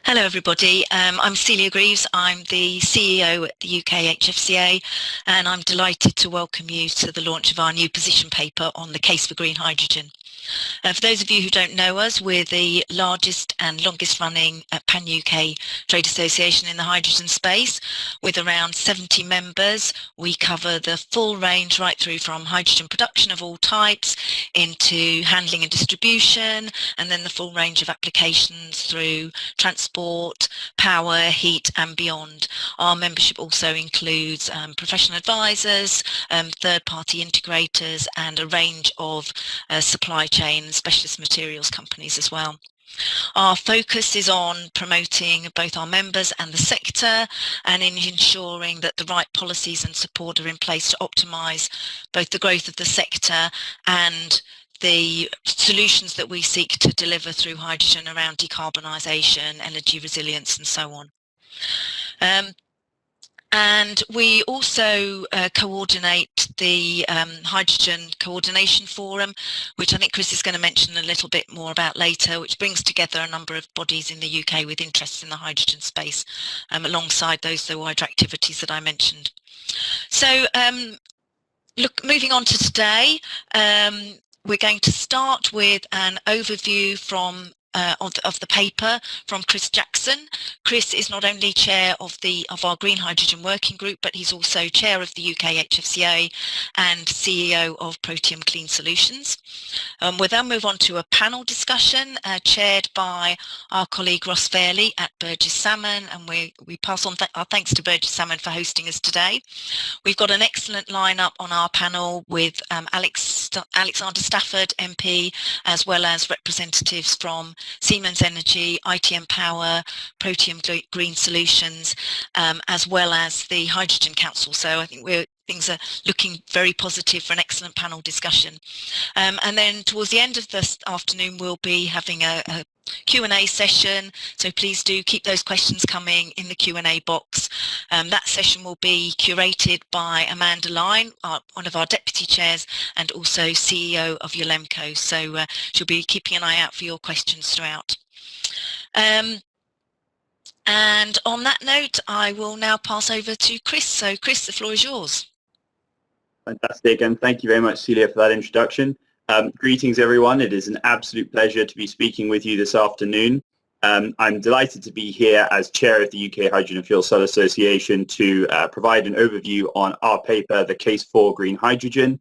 Hello everybody, I'm Celia Greaves, I'm the CEO at the UK HFCA, and I'm delighted to welcome you to the launch of our new position paper on the case for green hydrogen. For those of you who don't know us, we're the largest and longest running pan-UK trade association in the hydrogen space with around 70 members. We cover the full range right through from hydrogen production of all types into handling and distribution, and then the full range of applications through transport, power, heat and beyond. Our membership also includes professional advisors, third-party integrators and a range of supply chain specialist materials companies as well. Our focus is on promoting both our members and the sector and in ensuring that the right policies and support are in place to optimise both the growth of the sector and the solutions that we seek to deliver through hydrogen around decarbonisation, energy resilience and so on. And we also coordinate the Hydrogen Coordination Forum, which I think Chris is going to mention a little bit more about later, which brings together a number of bodies in the UK with interests in the hydrogen space, alongside the wider activities that I mentioned. So moving on to today, we're going to start with an overview from of the paper from Chris Jackson. Chris is not only chair of our Green Hydrogen Working Group, but he's also chair of the UK HFCA and CEO of Protium Clean Solutions. We'll then move on to a panel discussion chaired by our colleague Ross Fairley at Burgess Salmon, and we pass on our thanks to Burgess Salmon for hosting us today. We've got an excellent lineup on our panel with Alexander Stafford MP, as well as representatives from Siemens Energy, ITM Power, Protium Green Solutions, as well as the Hydrogen Council. So I think things are looking very positive for an excellent panel discussion. And then towards the end of this afternoon, we'll be having a Q&A session, so please do keep those questions coming in the Q&A box. That session will be curated by Amanda Line, one of our deputy chairs and also CEO of Ulemco, so she'll be keeping an eye out for your questions throughout. And on that note, I will now pass over to Chris. So Chris, the floor is yours. Fantastic, and thank you very much, Celia, for that introduction. Greetings, everyone. It is an absolute pleasure to be speaking with you this afternoon. I'm delighted to be here as chair of the UK Hydrogen and Fuel Cell Association to provide an overview on our paper, The Case for Green Hydrogen.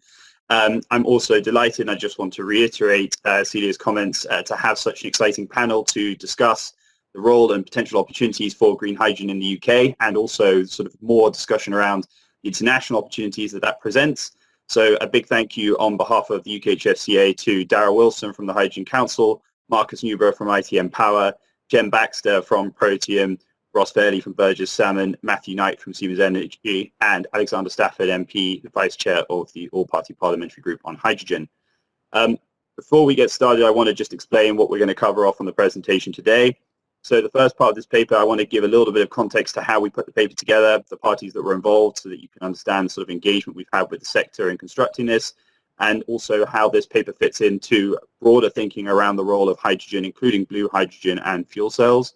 I'm also delighted, and I just want to reiterate Celia's comments, to have such an exciting panel to discuss the role and potential opportunities for green hydrogen in the UK, and also sort of more discussion around the international opportunities that presents. So a big thank you on behalf of the UK HFCA to Darrell Wilson from the Hygiene Council, Marcus Newborough from ITM Power, Jen Baxter from Protium, Ross Fairley from Burgess Salmon, Matthew Knight from Siemens Energy, and Alexander Stafford MP, the Vice Chair of the All-Party Parliamentary Group on Hydrogen. Before we get started, I want to just explain what we're going to cover off on the presentation today. So the first part of this paper, I want to give a little bit of context to how we put the paper together, the parties that were involved, so that you can understand the sort of engagement we've had with the sector in constructing this, and also how this paper fits into broader thinking around the role of hydrogen, including blue hydrogen and fuel cells.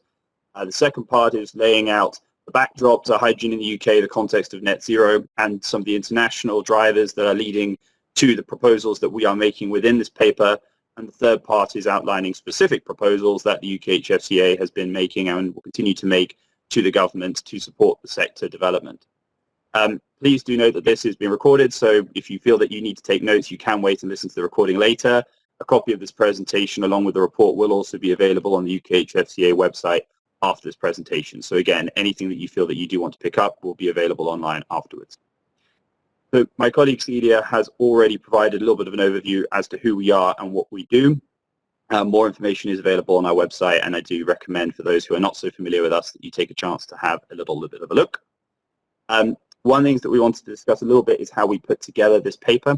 The second part is laying out the backdrop to hydrogen in the UK, the context of net zero, and some of the international drivers that are leading to the proposals that we are making within this paper. And the third part is outlining specific proposals that the UK HFCA has been making and will continue to make to the government to support the sector development. Please do note that this is being recorded, so if you feel that you need to take notes, you can wait and listen to the recording later. A copy of this presentation along with the report will also be available on the UK HFCA website after this presentation. So again, anything that you feel that you do want to pick up will be available online afterwards. So my colleague Celia has already provided a little bit of an overview as to who we are and what we do. More information is available on our website, and I do recommend for those who are not so familiar with us that you take a chance to have a little bit of a look. One of the things that we wanted to discuss a little bit is how we put together this paper.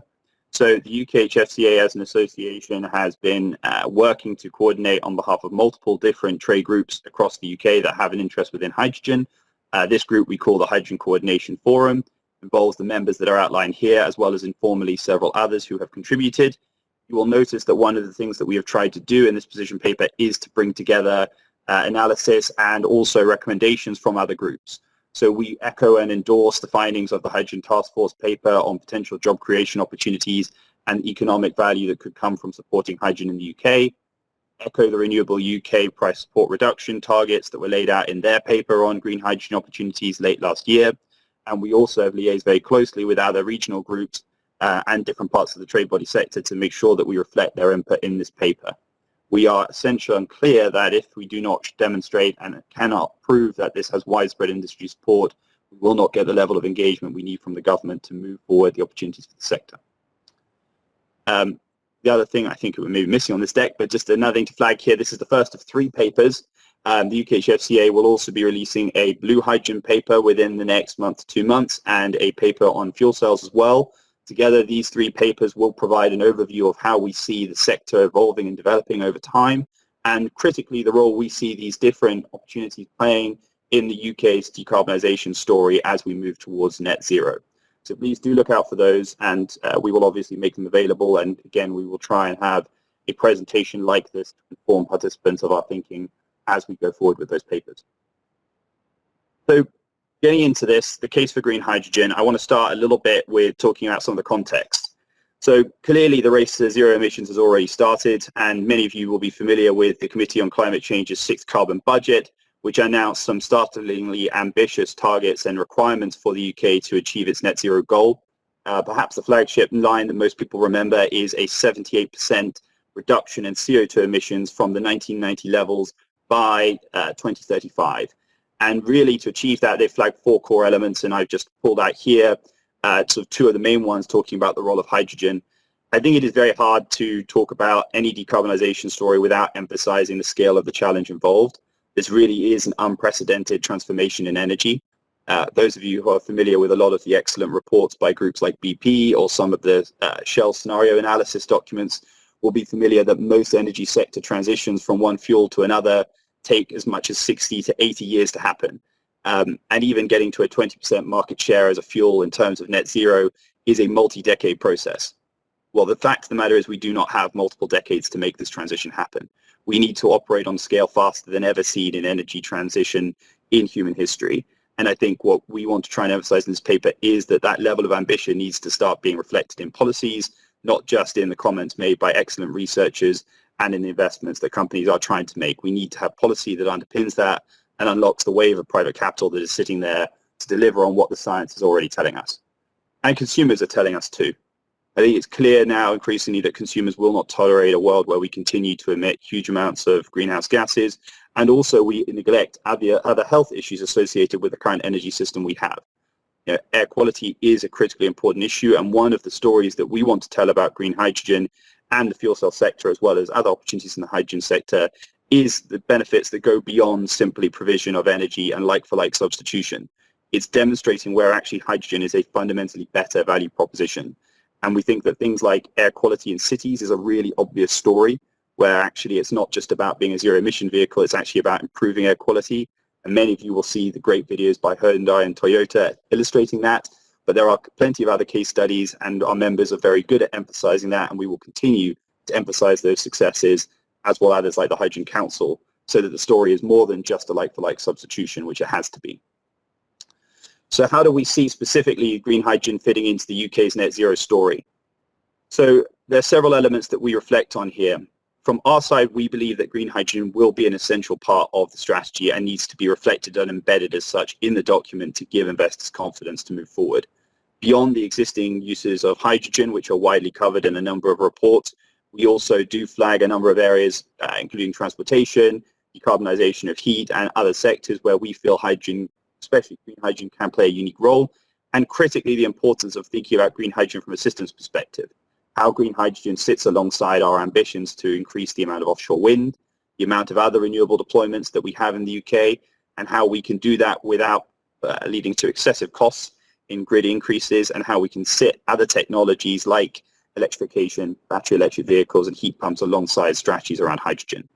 So the UK HFCA as an association has been working to coordinate on behalf of multiple different trade groups across the UK that have an interest within hydrogen. This group we call the Hydrogen Coordination Forum. Involves the members that are outlined here, as well as informally several others who have contributed. You will notice that one of the things that we have tried to do in this position paper is to bring together analysis and also recommendations from other groups. So we echo and endorse the findings of the Hydrogen Task Force paper on potential job creation opportunities and economic value that could come from supporting hydrogen in the UK, echo the Renewable UK price support reduction targets that were laid out in their paper on green hydrogen opportunities late last year. And we also have liaised very closely with other regional groups and different parts of the trade body sector to make sure that we reflect their input in this paper. We are essential and clear that if we do not demonstrate and cannot prove that this has widespread industry support, we will not get the level of engagement we need from the government to move forward the opportunities for the sector. The other thing I think we may be missing on this deck, but just another thing to flag here, this is the first of 3 papers. The UKHFCA will also be releasing a blue hydrogen paper within the next month to 2 months and a paper on fuel cells as well. Together, these 3 papers will provide an overview of how we see the sector evolving and developing over time, and critically, the role we see these different opportunities playing in the UK's decarbonisation story as we move towards net zero. So please do look out for those, and we will obviously make them available, and again, we will try and have a presentation like this to inform participants of our thinking as we go forward with those papers. So getting into this, the case for green hydrogen, I want to start a little bit with talking about some of the context. So clearly the race to zero emissions has already started, and many of you will be familiar with the Committee on Climate Change's 6th Carbon Budget, which announced some startlingly ambitious targets and requirements for the UK to achieve its net zero goal. Perhaps the flagship line that most people remember is a 78% reduction in CO2 emissions from the 1990 levels by 2035. And really to achieve that, they flagged 4 core elements, and I've just pulled out here sort of 2 of the main ones talking about the role of hydrogen. I think it is very hard to talk about any decarbonisation story without emphasising the scale of the challenge involved. This really is an unprecedented transformation in energy. Those of you who are familiar with a lot of the excellent reports by groups like BP or some of the Shell scenario analysis documents will be familiar that most energy sector transitions from one fuel to another take as much as 60 to 80 years to happen. And even getting to a 20% market share as a fuel in terms of net zero is a multi-decade process. Well, the fact of the matter is we do not have multiple decades to make this transition happen. We need to operate on scale faster than ever seen in energy transition in human history. And I think what we want to try and emphasize in this paper is that that level of ambition needs to start being reflected in policies, not just in the comments made by excellent researchers and in the investments that companies are trying to make. We need to have policy that underpins that and unlocks the wave of private capital that is sitting there to deliver on what the science is already telling us. And consumers are telling us too. I think it's clear now increasingly that consumers will not tolerate a world where we continue to emit huge amounts of greenhouse gases, and also we neglect other health issues associated with the current energy system we have. You know, air quality is a critically important issue, and one of the stories that we want to tell about green hydrogen and the fuel cell sector, as well as other opportunities in the hydrogen sector, is the benefits that go beyond simply provision of energy and like-for-like substitution. It's demonstrating where actually hydrogen is a fundamentally better value proposition. And we think that things like air quality in cities is a really obvious story, where actually it's not just about being a zero emission vehicle, it's actually about improving air quality. And many of you will see the great videos by Hyundai and Toyota illustrating that. But there are plenty of other case studies, and our members are very good at emphasizing that, and we will continue to emphasize those successes, as well as others like the Hydrogen Council, so that the story is more than just a like-for-like substitution, which it has to be. So how do we see specifically green hydrogen fitting into the UK's net zero story? So there are several elements that we reflect on here. From our side, we believe that green hydrogen will be an essential part of the strategy and needs to be reflected and embedded as such in the document to give investors confidence to move forward. Beyond the existing uses of hydrogen, which are widely covered in a number of reports, we also do flag a number of areas, including transportation, decarbonisation of heat, and other sectors where we feel hydrogen, especially green hydrogen, can play a unique role, and critically the importance of thinking about green hydrogen from a systems perspective. How green hydrogen sits alongside our ambitions to increase the amount of offshore wind, the amount of other renewable deployments that we have in the UK, and how we can do that without leading to excessive costs in grid increases, and how we can sit other technologies like electrification, battery electric vehicles, and heat pumps alongside strategies around hydrogen.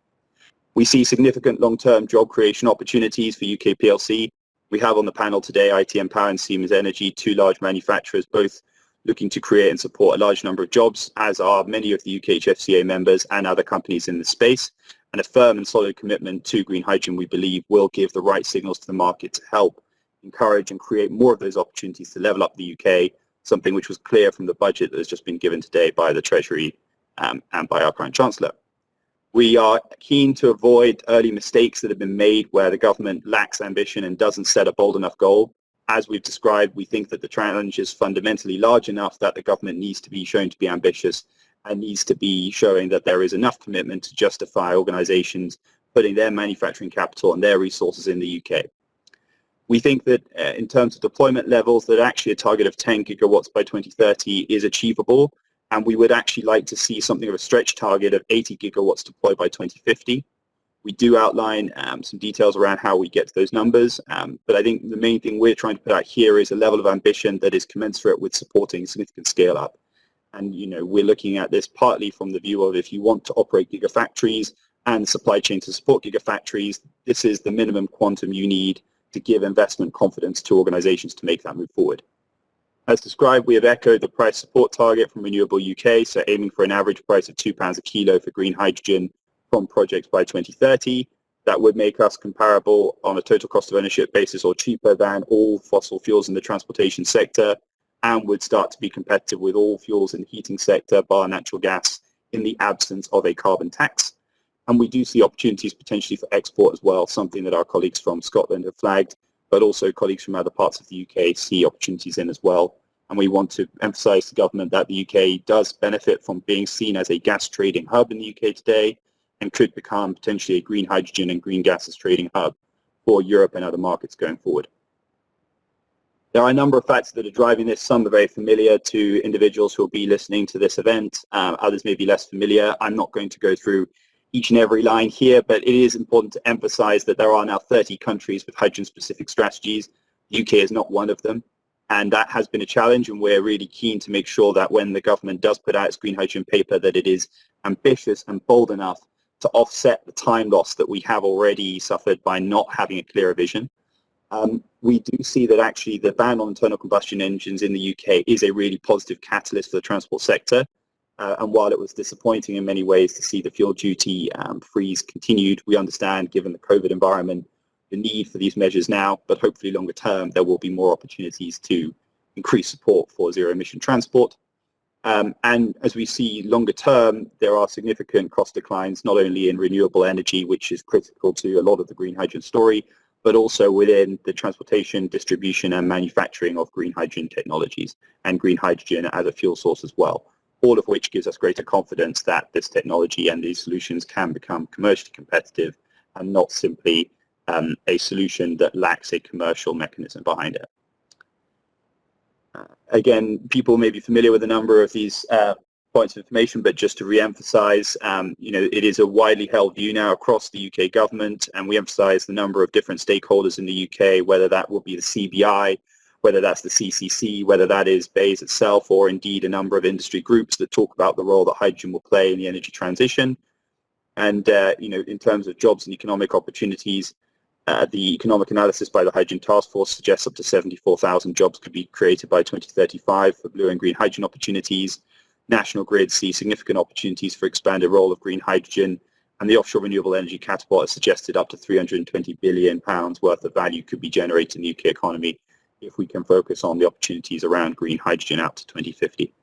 We see significant long-term job creation opportunities for UK PLC. We have on the panel today ITM Power and Siemens Energy, 2 large manufacturers, both looking to create and support a large number of jobs, as are many of the UKHFCA members and other companies in the space. and a firm and solid commitment to green hydrogen, we believe, will give the right signals to the market to help encourage and create more of those opportunities to level up the UK, something which was clear from the budget that has just been given today by the Treasury and by our current Chancellor. We are keen to avoid early mistakes that have been made where the government lacks ambition and doesn't set a bold enough goal. As we've described, we think that the challenge is fundamentally large enough that the government needs to be shown to be ambitious and needs to be showing that there is enough commitment to justify organizations putting their manufacturing capital and their resources in the UK. We think that in terms of deployment levels, that actually a target of 10 gigawatts by 2030 is achievable, and we would actually like to see something of a stretch target of 80 gigawatts deployed by 2050. We do outline some details around how we get to those numbers, but I think the main thing we're trying to put out here is a level of ambition that is commensurate with supporting significant scale up. And we're looking at this partly from the view of if you want to operate gigafactories and supply chain to support gigafactories, this is the minimum quantum you need to give investment confidence to organizations to make that move forward. As described, we have echoed the price support target from Renewable UK, so aiming for an average price of £2 a kilo for green hydrogen from projects by 2030. That would make us comparable on a total cost of ownership basis or cheaper than all fossil fuels in the transportation sector, and would start to be competitive with all fuels in the heating sector, bar natural gas, in the absence of a carbon tax. And we do see opportunities potentially for export as well, something that our colleagues from Scotland have flagged, but also colleagues from other parts of the UK see opportunities in as well. And we want to emphasise to government that the UK does benefit from being seen as a gas trading hub in the UK today, and could become potentially a green hydrogen and green gases trading hub for Europe and other markets going forward. There are a number of factors that are driving this. Some are very familiar to individuals who will be listening to this event. Others may be less familiar. I'm not going to go through each and every line here, but it is important to emphasize that there are now 30 countries with hydrogen-specific strategies. The UK is not one of them, and that has been a challenge, and we're really keen to make sure that when the government does put out its green hydrogen paper, that it is ambitious and bold enough to offset the time loss that we have already suffered by not having a clearer vision. We do see that actually the ban on internal combustion engines in the UK is a really positive catalyst for the transport sector. And while it was disappointing in many ways to see the fuel duty freeze continued, we understand, given the COVID environment, the need for these measures now, but hopefully longer term, there will be more opportunities to increase support for zero emission transport. And as we see longer term, there are significant cost declines, not only in renewable energy, which is critical to a lot of the green hydrogen story, but also within the transportation, distribution and manufacturing of green hydrogen technologies and green hydrogen as a fuel source as well, all of which gives us greater confidence that this technology and these solutions can become commercially competitive and not simply a solution that lacks a commercial mechanism behind it. Again, people may be familiar with a number of these points of information, but just to re-emphasize, it is a widely held view now across the UK government, and we emphasize the number of different stakeholders in the UK, whether that will be the CBI, whether that's the CCC, whether that is BEIS itself, or indeed a number of industry groups that talk about the role that hydrogen will play in the energy transition. And, in terms of jobs and economic opportunities, the economic analysis by the Hygiene Task Force suggests up to 74,000 jobs could be created by 2035 for blue and green hydrogen opportunities. National Grid sees significant opportunities for expanded role of green hydrogen, and the offshore renewable energy catapult has suggested up to £320 billion worth of value could be generated in the UK economy if we can focus on the opportunities around green hydrogen out to 2050.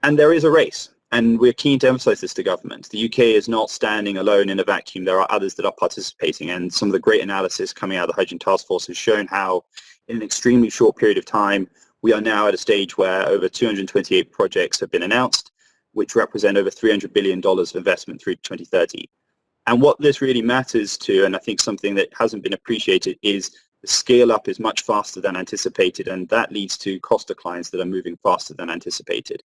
And there is a race, and we're keen to emphasize this to government. The UK is not standing alone in a vacuum. There are others that are participating, and some of the great analysis coming out of the Hygiene Task Force has shown how in an extremely short period of time we are now at a stage where over 228 projects have been announced, which represent over $300 billion of investment through 2030. And what this really matters to, and I think something that hasn't been appreciated, is the scale up is much faster than anticipated, and that leads to cost declines that are moving faster than anticipated.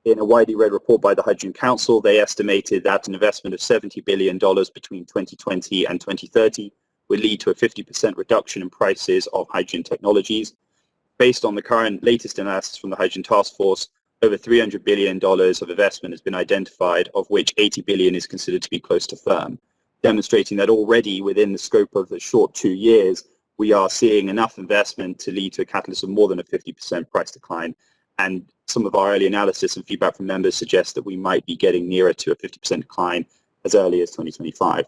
In a widely read report by the Hydrogen Council, they estimated that an investment of $70 billion between 2020 and 2030 would lead to a 50% reduction in prices of hydrogen technologies. Based on the current latest analysis from the Hydrogen Task Force, over $300 billion of investment has been identified, of which $80 billion is considered to be close to firm, demonstrating that already within the scope of the short 2 years, we are seeing enough investment to lead to a catalyst of more than a 50% price decline. and some of our early analysis and feedback from members suggests that we might be getting nearer to a 50% decline as early as 2025.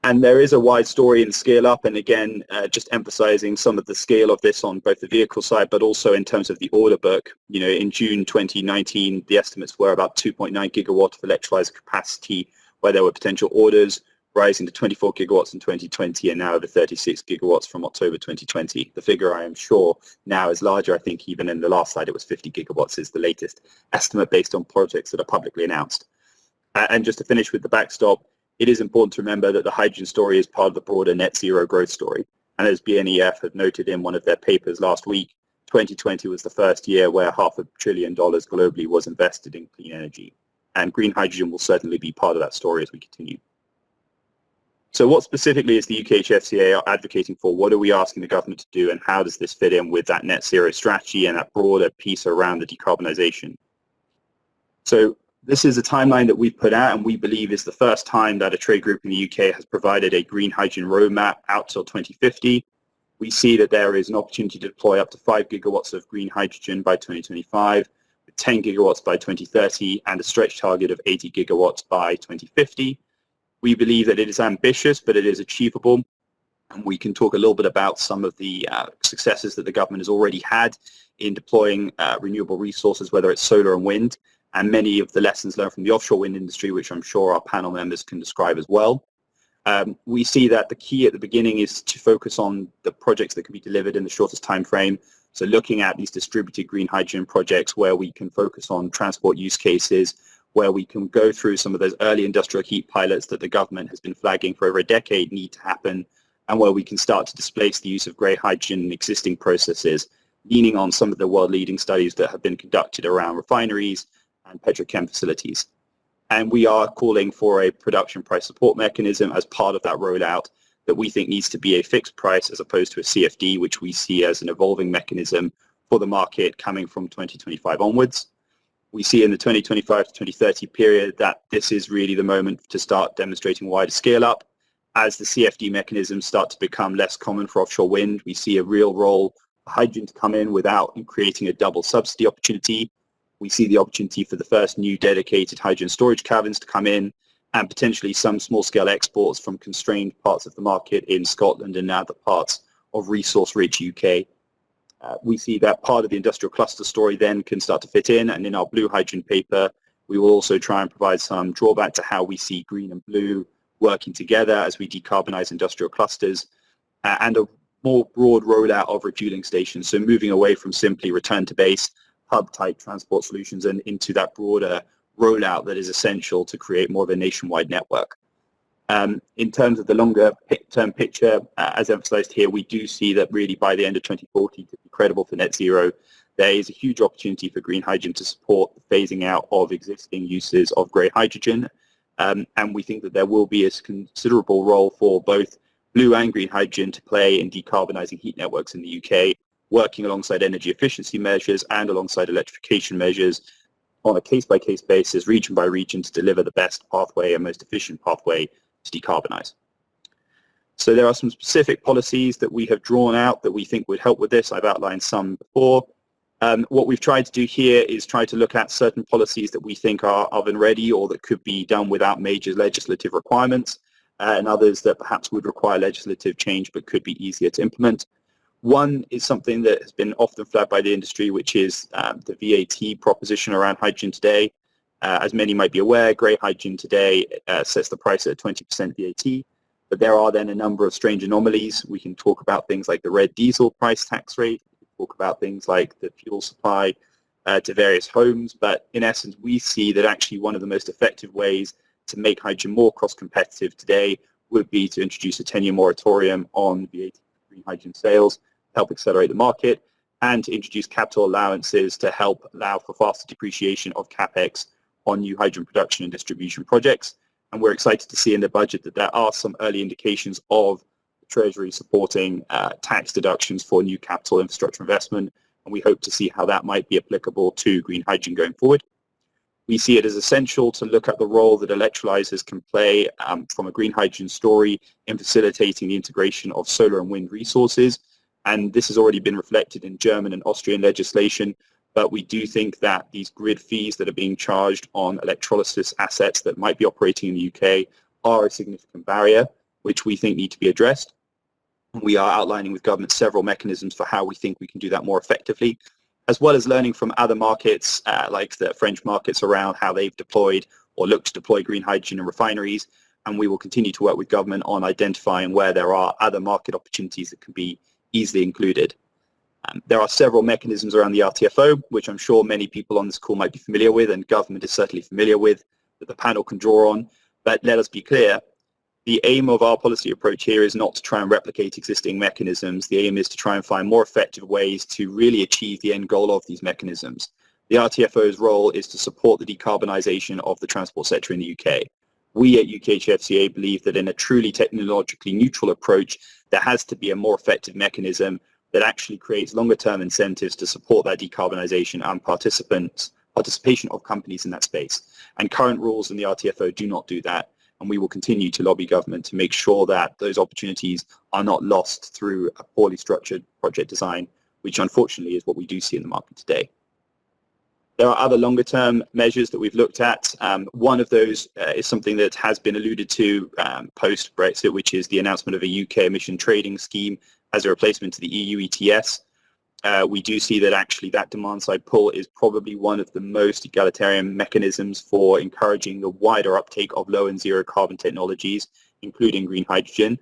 And there is a wide story in scale up, and again, just emphasizing some of the scale of this on both the vehicle side, but also in terms of the order book. You know, in June 2019, the estimates were about 2.9 gigawatt of electrolyzer capacity, where there were potential orders, rising to 24 gigawatts in 2020, and now over 36 gigawatts from October 2020. The figure, I am sure, now is larger. I think even in the last slide, it was 50 gigawatts is the latest estimate based on projects that are publicly announced. And just to finish with the backstop, it is important to remember that the hydrogen story is part of the broader net zero growth story. And as BNEF had noted in one of their papers last week, 2020 was the first year where $500 billion globally was invested in clean energy. And green hydrogen will certainly be part of that story as we continue. So what specifically is the UKHFCA advocating for? What are we asking the government to do, and how does this fit in with that net zero strategy and that broader piece around the decarbonisation? So this is a timeline that we've put out, and we believe is the first time that a trade group in the UK has provided a green hydrogen roadmap out till 2050. We see that there is an opportunity to deploy up to 5 gigawatts of green hydrogen by 2025, with 10 gigawatts by 2030, and a stretch target of 80 gigawatts by 2050. We believe that it is ambitious, but it is achievable. And we can talk a little bit about some of the successes that the government has already had in deploying renewable resources, whether it's solar and wind, and many of the lessons learned from the offshore wind industry, which I'm sure our panel members can describe as well. We see that the key at the beginning is to focus on the projects that can be delivered in the shortest time frame. So looking at these distributed green hydrogen projects where we can focus on transport use cases, where we can go through some of those early industrial heat pilots that the government has been flagging for over a decade need to happen, and where we can start to displace the use of grey hydrogen in existing processes, leaning on some of the world-leading studies that have been conducted around refineries and petrochem facilities. And we are calling for a production price support mechanism as part of that rollout that we think needs to be a fixed price as opposed to a CFD, which we see as an evolving mechanism for the market coming from 2025 onwards. We see in the 2025 to 2030 period that this is really the moment to start demonstrating wider scale up. As the CFD mechanisms start to become less common for offshore wind, we see a real role for hydrogen to come in without creating a double subsidy opportunity. We see the opportunity for the first new dedicated hydrogen storage caverns to come in, and potentially some small-scale exports from constrained parts of the market in Scotland and other parts of resource-rich UK. We see that part of the industrial cluster story then can start to fit in, and in our blue hydrogen paper, we will also try and provide some drawback to how we see green and blue working together as we decarbonize industrial clusters, and a more broad rollout of refueling stations, so moving away from simply return to base hub-type transport solutions and into that broader rollout that is essential to create more of a nationwide network. In terms of the longer-term picture, as emphasized here, we do see that really by the end of 2040 to be credible for net zero, there is a huge opportunity for green hydrogen to support the phasing out of existing uses of grey hydrogen. And we think that there will be a considerable role for both blue and green hydrogen to play in decarbonising heat networks in the UK, working alongside energy efficiency measures and alongside electrification measures on a case-by-case basis, region by region, to deliver the best pathway and most efficient pathway to decarbonise. So there are some specific policies that we have drawn out that we think would help with this. I've outlined some before. What we've tried to do here is try to look at certain policies that we think are oven ready or that could be done without major legislative requirements, and others that perhaps would require legislative change but could be easier to implement. One is something that has been often flagged by the industry, which is the VAT proposition around hydrogen today. As many might be aware, grey hydrogen today sets the price at 20% VAT, but there are then a number of strange anomalies. We can talk about things like the red diesel price tax rate, we can talk about things like the fuel supply to various homes, but in essence, we see that actually one of the most effective ways to make hydrogen more cost-competitive today would be to introduce a 10-year moratorium on VAT green hydrogen sales, help accelerate the market, and to introduce capital allowances to help allow for faster depreciation of CapEx on new hydrogen production and distribution projects. And we're excited to see in the budget that there are some early indications of the Treasury supporting tax deductions for new capital infrastructure investment, and we hope to see how that might be applicable to green hydrogen going forward. We see it as essential to look at the role that electrolyzers can play from a green hydrogen story in facilitating the integration of solar and wind resources. And this has already been reflected in German and Austrian legislation. But we do think that these grid fees that are being charged on electrolysis assets that might be operating in the UK are a significant barrier, which we think need to be addressed. We are outlining with government several mechanisms for how we think we can do that more effectively, as well as learning from other markets like the French markets around how they've deployed or looked to deploy green hydrogen in refineries. And we will continue to work with government on identifying where there are other market opportunities that can be easily included. There are several mechanisms around the Rtfo, which I'm sure many people on this call might be familiar with, and government is certainly familiar with, that the panel can draw on. But let us be clear, the aim of our policy approach here is not to try and replicate existing mechanisms. The aim is to try and find more effective ways to really achieve the end goal of these mechanisms. The Rtfo's role is to support the decarbonisation of the transport sector in the UK. We at UKHFCA believe that in a truly technologically neutral approach, there has to be a more effective mechanism that actually creates longer-term incentives to support that decarbonisation and participation of companies in that space. And current rules in the Rtfo do not do that. And we will continue to lobby government to make sure that those opportunities are not lost through a poorly structured project design, which unfortunately is what we do see in the market today. There are other longer-term measures that we've looked at. One of those is something that has been alluded to post-Brexit, which is the announcement of a UK emission trading scheme as a replacement to the EU ETS. We do see that actually that demand-side pull is probably one of the most egalitarian mechanisms for encouraging the wider uptake of low and zero carbon technologies, including green hydrogen.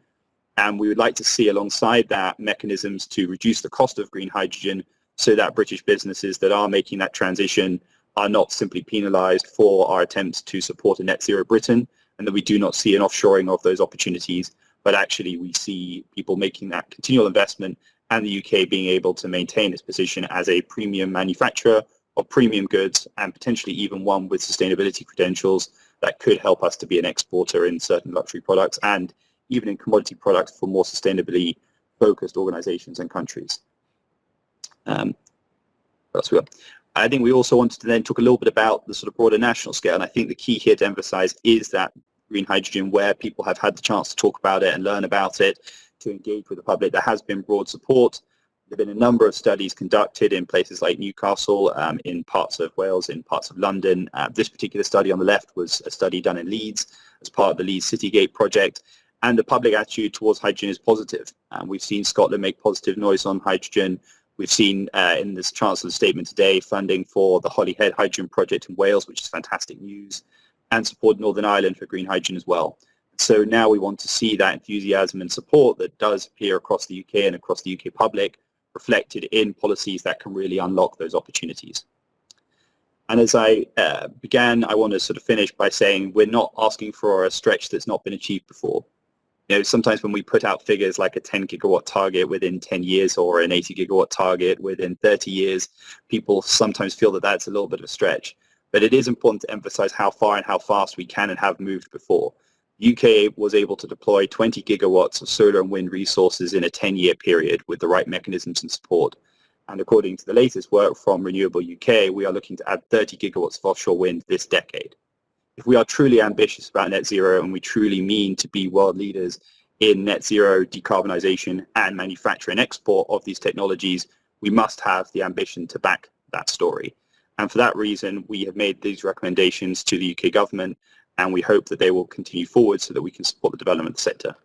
And we would like to see alongside that mechanisms to reduce the cost of green hydrogen so that British businesses that are making that transition are not simply penalised for our attempts to support a net zero Britain, and that we do not see an offshoring of those opportunities, but actually we see people making that continual investment and the UK being able to maintain its position as a premium manufacturer of premium goods and potentially even one with sustainability credentials that could help us to be an exporter in certain luxury products and even in commodity products for more sustainably focused organisations and countries. I think we also wanted to then talk a little bit about the sort of broader national scale, and I think the key here to emphasise is that green hydrogen, where people have had the chance to talk about it and learn about it, to engage with the public, there has been broad support. There have been a number of studies conducted in places like Newcastle, in parts of Wales, in parts of London. This particular study on the left was a study done in Leeds as part of the Leeds Citygate project, and the public attitude towards hydrogen is positive. We've seen Scotland make positive noise on hydrogen. We've seen in this Chancellor's statement today funding for the Holyhead Hydrogen Project in Wales, which is fantastic news, and support Northern Ireland for green hydrogen as well. So now we want to see that enthusiasm and support that does appear across the UK and across the UK public reflected in policies that can really unlock those opportunities. And as I began, I want to sort of finish by saying we're not asking for a stretch that's not been achieved before. You know, sometimes when we put out figures like a 10 gigawatt target within 10 years or an 80 gigawatt target within 30 years, people sometimes feel that that's a little bit of a stretch. But it is important to emphasize how far and how fast we can and have moved before. The UK was able to deploy 20 gigawatts of solar and wind resources in a 10-year period with the right mechanisms and support. And according to the latest work from Renewable UK, we are looking to add 30 gigawatts of offshore wind this decade. If we are truly ambitious about net zero and we truly mean to be world leaders in net zero decarbonisation and manufacture and export of these technologies, we must have the ambition to back that story. And for that reason, we have made these recommendations to the UK government, and we hope that they will continue forward so that we can support the development of the sector.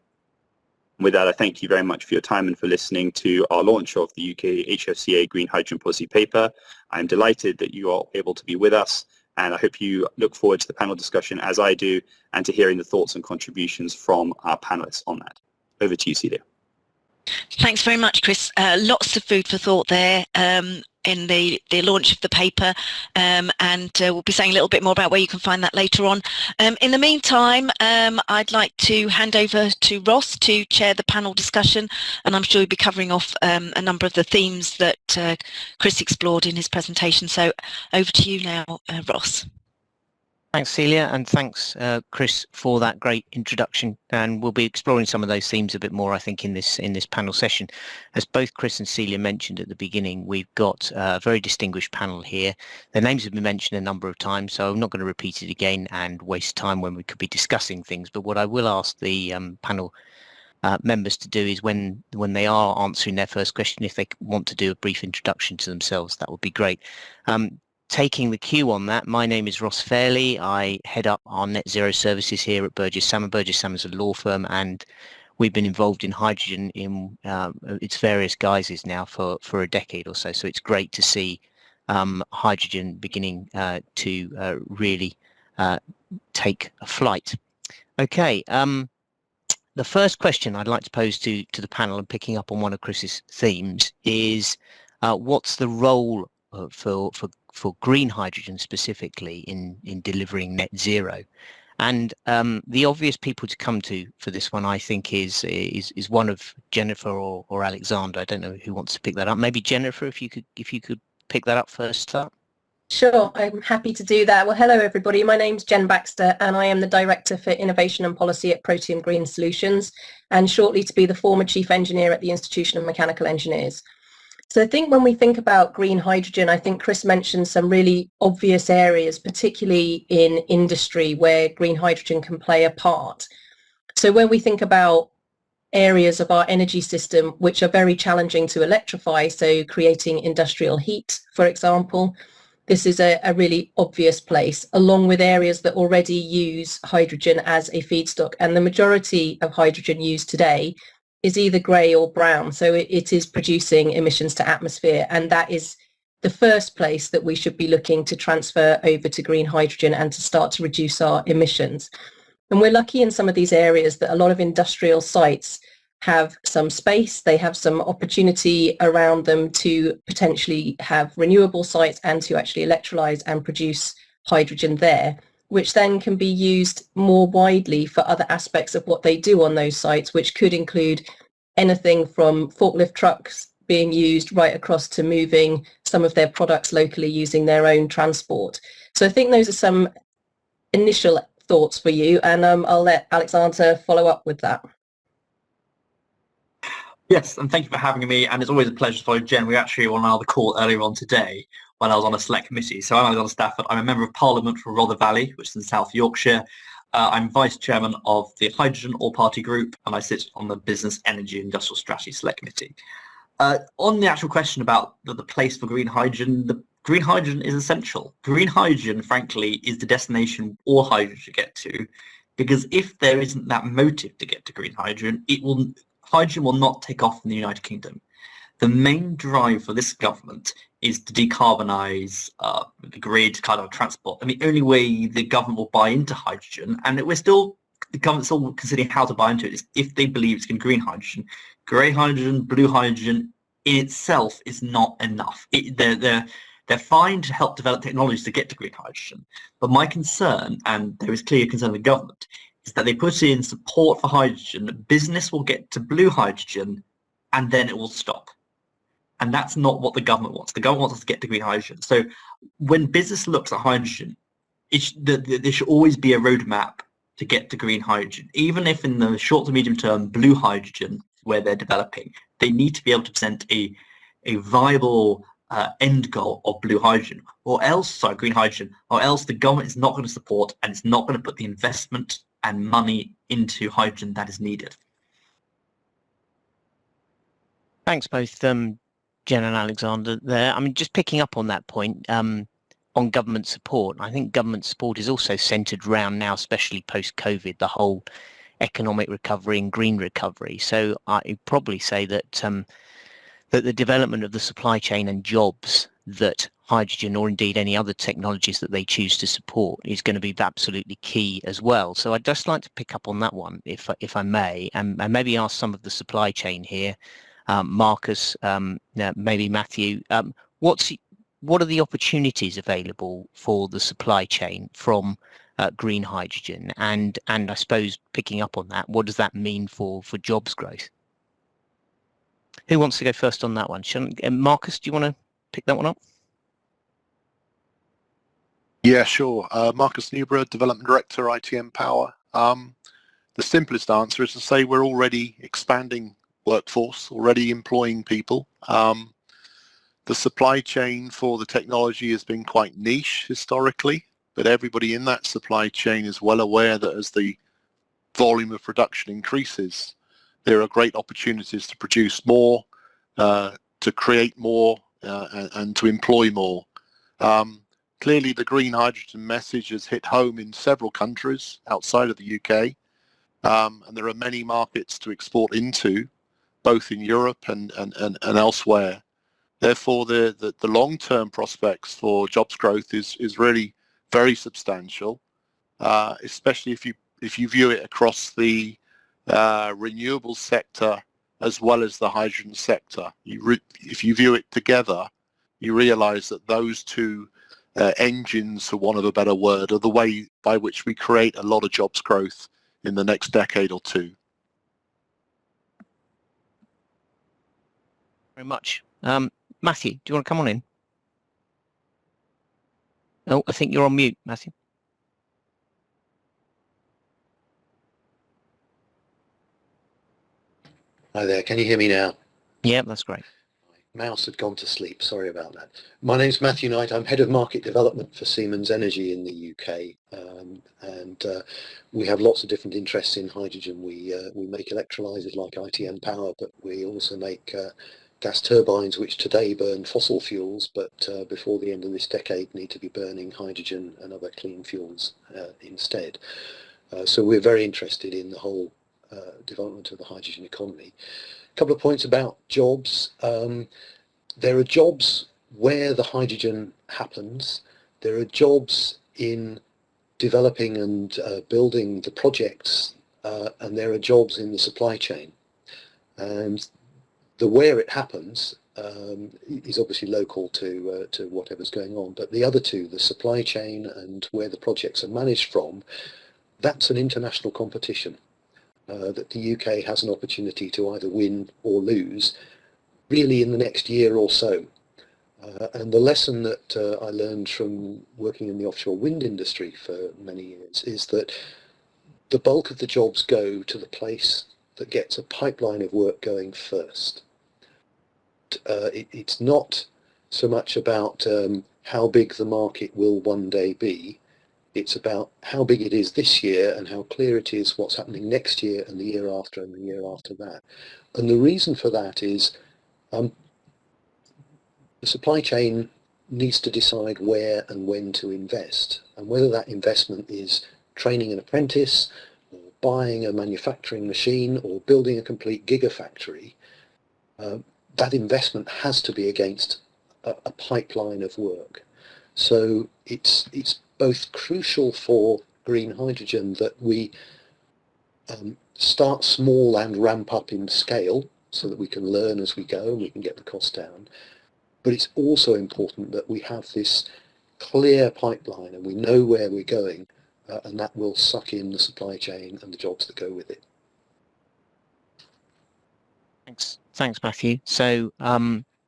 And with that, I thank you very much for your time and for listening to our launch of the UK HFCA Green Hydrogen Policy Paper. I'm delighted that you are able to be with us, and I hope you look forward to the panel discussion as I do, and to hearing the thoughts and contributions from our panelists on that. Over to you, Celia. Thanks very much, Chris. Lots of food for thought there in the launch of the paper, and we'll be saying a little bit more about where you can find that later on. In the meantime, I'd like to hand over to Ross to chair the panel discussion, and I'm sure he'll be covering off a number of the themes that Chris explored in his presentation. So over to you now, Ross. Thanks, Celia, and thanks, Chris, for that great introduction. And we'll be exploring some of those themes a bit more, I think, in this panel session. As both Chris and Celia mentioned at the beginning, we've got a very distinguished panel here. Their names have been mentioned a number of times, so I'm not going to repeat it again and waste time when we could be discussing things. But what I will ask the panel members to do is when they are answering their first question, if they want to do a brief introduction to themselves, that would be great. Taking the cue on that, my name is Ross Fairley. I head up our net zero services here at Burgess Salmon. Burgess Salmon is a law firm, and we've been involved in hydrogen in its various guises now for a decade or so. So it's great to see hydrogen beginning to really take a flight. Okay. The first question I'd like to pose to the panel, and picking up on one of Chris's themes, is what's the role for green hydrogen specifically in delivering net zero? And the obvious people to come to for this one, I think, is one of Jennifer or Alexander. I don't know who wants to pick that up. Maybe Jennifer, if you could pick that up first up. Sure, I'm happy to do that. Well, hello everybody. My name's Jen Baxter, and I am the Director for Innovation and Policy at Proteum Green Solutions, and shortly to be the former Chief Engineer at the Institution of Mechanical Engineers. So I think when we think about green hydrogen, I think Chris mentioned some really obvious areas, particularly in industry, where green hydrogen can play a part. So when we think about areas of our energy system which are very challenging to electrify, so creating industrial heat, for example, this is a really obvious place, along with areas that already use hydrogen as a feedstock. And the majority of hydrogen used today is either grey or brown. So it is producing emissions to atmosphere. And that is the first place that we should be looking to transfer over to green hydrogen and to start to reduce our emissions. And we're lucky in some of these areas that a lot of industrial sites have some space, they have some opportunity around them to potentially have renewable sites and to actually electrolyse and produce hydrogen there, which then can be used more widely for other aspects of what they do on those sites, which could include anything from forklift trucks being used right across to moving some of their products locally using their own transport. So I think those are some initial thoughts for you, and I'll let Alexander follow up with that. Yes, and thank you for having me, and it's always a pleasure to follow Jen. We actually were on another call earlier on today when I was on a select committee. So I'm Alexander Stafford. I'm a member of Parliament for Rother Valley, which is in South Yorkshire. I'm Vice Chairman of the Hydrogen All-Party Group, and I sit on the Business, Energy, Industrial Strategy Select Committee. On the actual question about the place for green hydrogen, the green hydrogen is essential. Green hydrogen, frankly, is the destination all hydrogen should get to, because if there isn't that motive to get to green hydrogen, hydrogen will not take off in the United Kingdom. The main drive for this government is to decarbonise the grid, kind of transport. And the only way the government will buy into hydrogen, and the government's still considering how to buy into it, is if they believe it's in green hydrogen. Grey hydrogen, blue hydrogen in itself is not enough. They're fine to help develop technologies to get to green hydrogen. But my concern, and there is clear concern of the government, is that they put in support for hydrogen, business will get to blue hydrogen, and then it will stop. And that's not what the government wants. The government wants us to get to green hydrogen. So when business looks at hydrogen, there should always be a roadmap to get to green hydrogen. Even if in the short to medium term, blue hydrogen, where they're developing, they need to be able to present a viable end goal of blue hydrogen, green hydrogen, or else the government is not going to support and it's not going to put the investment and money into hydrogen that is needed. Thanks both Jen and Alexander there. I mean, just picking up on that point on government support, I think government support is also centred around now, especially post-COVID, the whole economic recovery and green recovery. So I'd probably say that that the development of the supply chain and jobs that hydrogen or indeed any other technologies that they choose to support is going to be absolutely key as well. So I'd just like to pick up on that one, if I may, and maybe ask some of the supply chain here, Marcus, maybe Matthew, what are the opportunities available for the supply chain from green hydrogen, and I suppose picking up on that, what does that mean for jobs growth? Who wants to go first on that one? Marcus, do you want to pick that one up? Yeah, sure. Marcus Newborough, Development Director, ITM Power. The simplest answer is to say we're already expanding workforce, already employing people. The supply chain for the technology has been quite niche historically, but everybody in that supply chain is well aware that as the volume of production increases, there are great opportunities to produce more, to create more, and to employ more. Clearly, the green hydrogen message has hit home in several countries outside of the UK, and there are many markets to export into, both in Europe and elsewhere. Therefore, the long-term prospects for jobs growth is really very substantial, especially if you view it across the renewable sector as well as the hydrogen sector. If you view it together, you realise that those two engines, for want of a better word, are the way by which we create a lot of jobs growth in the next decade or two. Very much. Matthew, do you want to come on in? Oh, I think you're on mute, Matthew. Hi there, can you hear me now? Yeah, that's great. My mouse had gone to sleep, sorry about that. My name's Matthew Knight, I'm Head of Market Development for Siemens Energy in the UK, and we have lots of different interests in hydrogen. We make electrolyzers like ITM Power, but we also make gas turbines which today burn fossil fuels, but before the end of this decade need to be burning hydrogen and other clean fuels instead. So we're very interested in the whole development of the hydrogen economy. A couple of points about jobs. There are jobs where the hydrogen happens. There are jobs in developing and building the projects, and there are jobs in the supply chain. And the where it happens is obviously local to whatever's going on, but the other two, the supply chain and where the projects are managed from, that's an international competition that the UK has an opportunity to either win or lose really in the next year or so. And the lesson that I learned from working in the offshore wind industry for many years is that the bulk of the jobs go to the place that gets a pipeline of work going first. It's not so much about how big the market will one day be. It's about how big it is this year and how clear it is what's happening next year and the year after and the year after that. And the reason for that is the supply chain needs to decide where and when to invest, and whether that investment is training an apprentice or buying a manufacturing machine or building a complete gigafactory. That investment has to be against a pipeline of work. So it's both crucial for green hydrogen that we start small and ramp up in scale so that we can learn as we go and we can get the cost down. But it's also important that we have this clear pipeline and we know where we're going, and that will suck in the supply chain and the jobs that go with it. Thanks, Matthew. So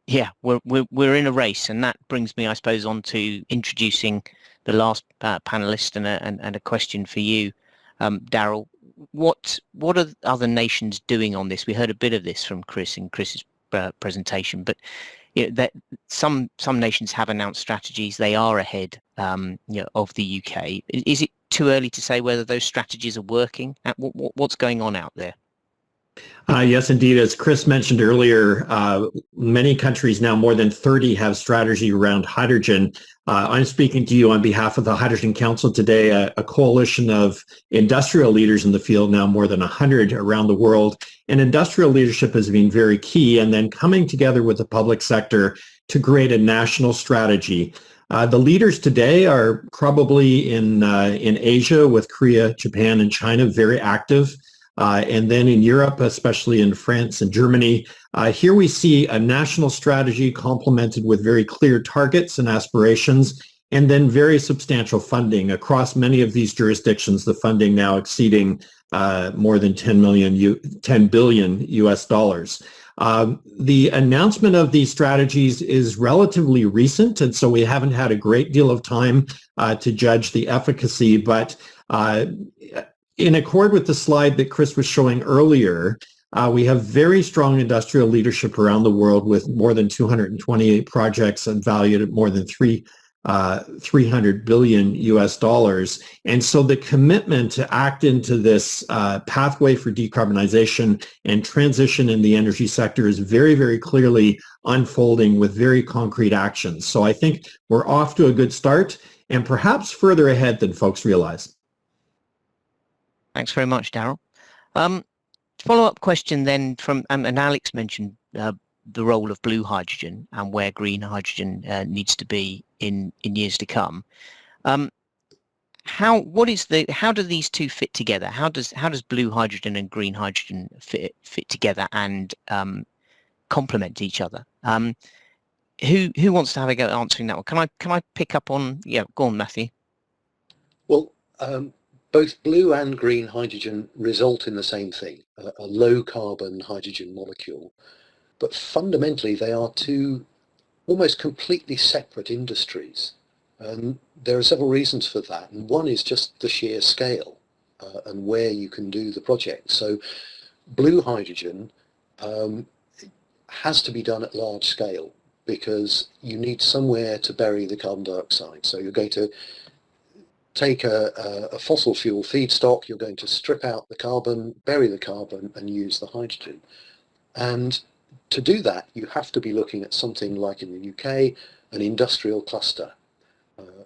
yeah, we're in a race, and that brings me, I suppose, on to introducing the last panelist and a question for you, Daryl. What are other nations doing on this? We heard a bit of this from Chris in Chris's presentation, but you know, that some nations have announced strategies. They are ahead of the UK. Is it too early to say whether those strategies are working? What's going on out there? Yes, indeed. As Chris mentioned earlier, many countries now, more than 30, have strategy around hydrogen. I'm speaking to you on behalf of the Hydrogen Council today, a coalition of industrial leaders in the field, now more than 100 around the world. And industrial leadership has been very key, and then coming together with the public sector to create a national strategy. The leaders today are probably in Asia with Korea, Japan, and China, very active. And then in Europe, especially in France and Germany, here we see a national strategy complemented with very clear targets and aspirations, and then very substantial funding across many of these jurisdictions, the funding now exceeding more than 10 billion US dollars. The announcement of these strategies is relatively recent, and so we haven't had a great deal of time to judge the efficacy, but in accord with the slide that Chris was showing earlier, we have very strong industrial leadership around the world with more than 228 projects and valued at more than $3 $300 billion US. And so the commitment to act into this pathway for decarbonization and transition in the energy sector is very, very clearly unfolding with very concrete actions. So I think we're off to a good start and perhaps further ahead than folks realize. Thanks very much, Daryl. Follow-up question then from, and Alex mentioned the role of blue hydrogen and where green hydrogen needs to be in years to come. How do these two fit together? How does blue hydrogen and green hydrogen fit together and complement each other? Who wants to have a go at answering that one? Can I pick up on? Yeah, go on, Matthew. Well, both blue and green hydrogen result in the same thing, a low carbon hydrogen molecule. But fundamentally, they are two almost completely separate industries. And there are several reasons for that. And one is just the sheer scale and where you can do the project. So blue hydrogen has to be done at large scale because you need somewhere to bury the carbon dioxide. So you're going to take a fossil fuel feedstock, you're going to strip out the carbon, bury the carbon, and use the hydrogen. And to do that, you have to be looking at something like in the UK, an industrial cluster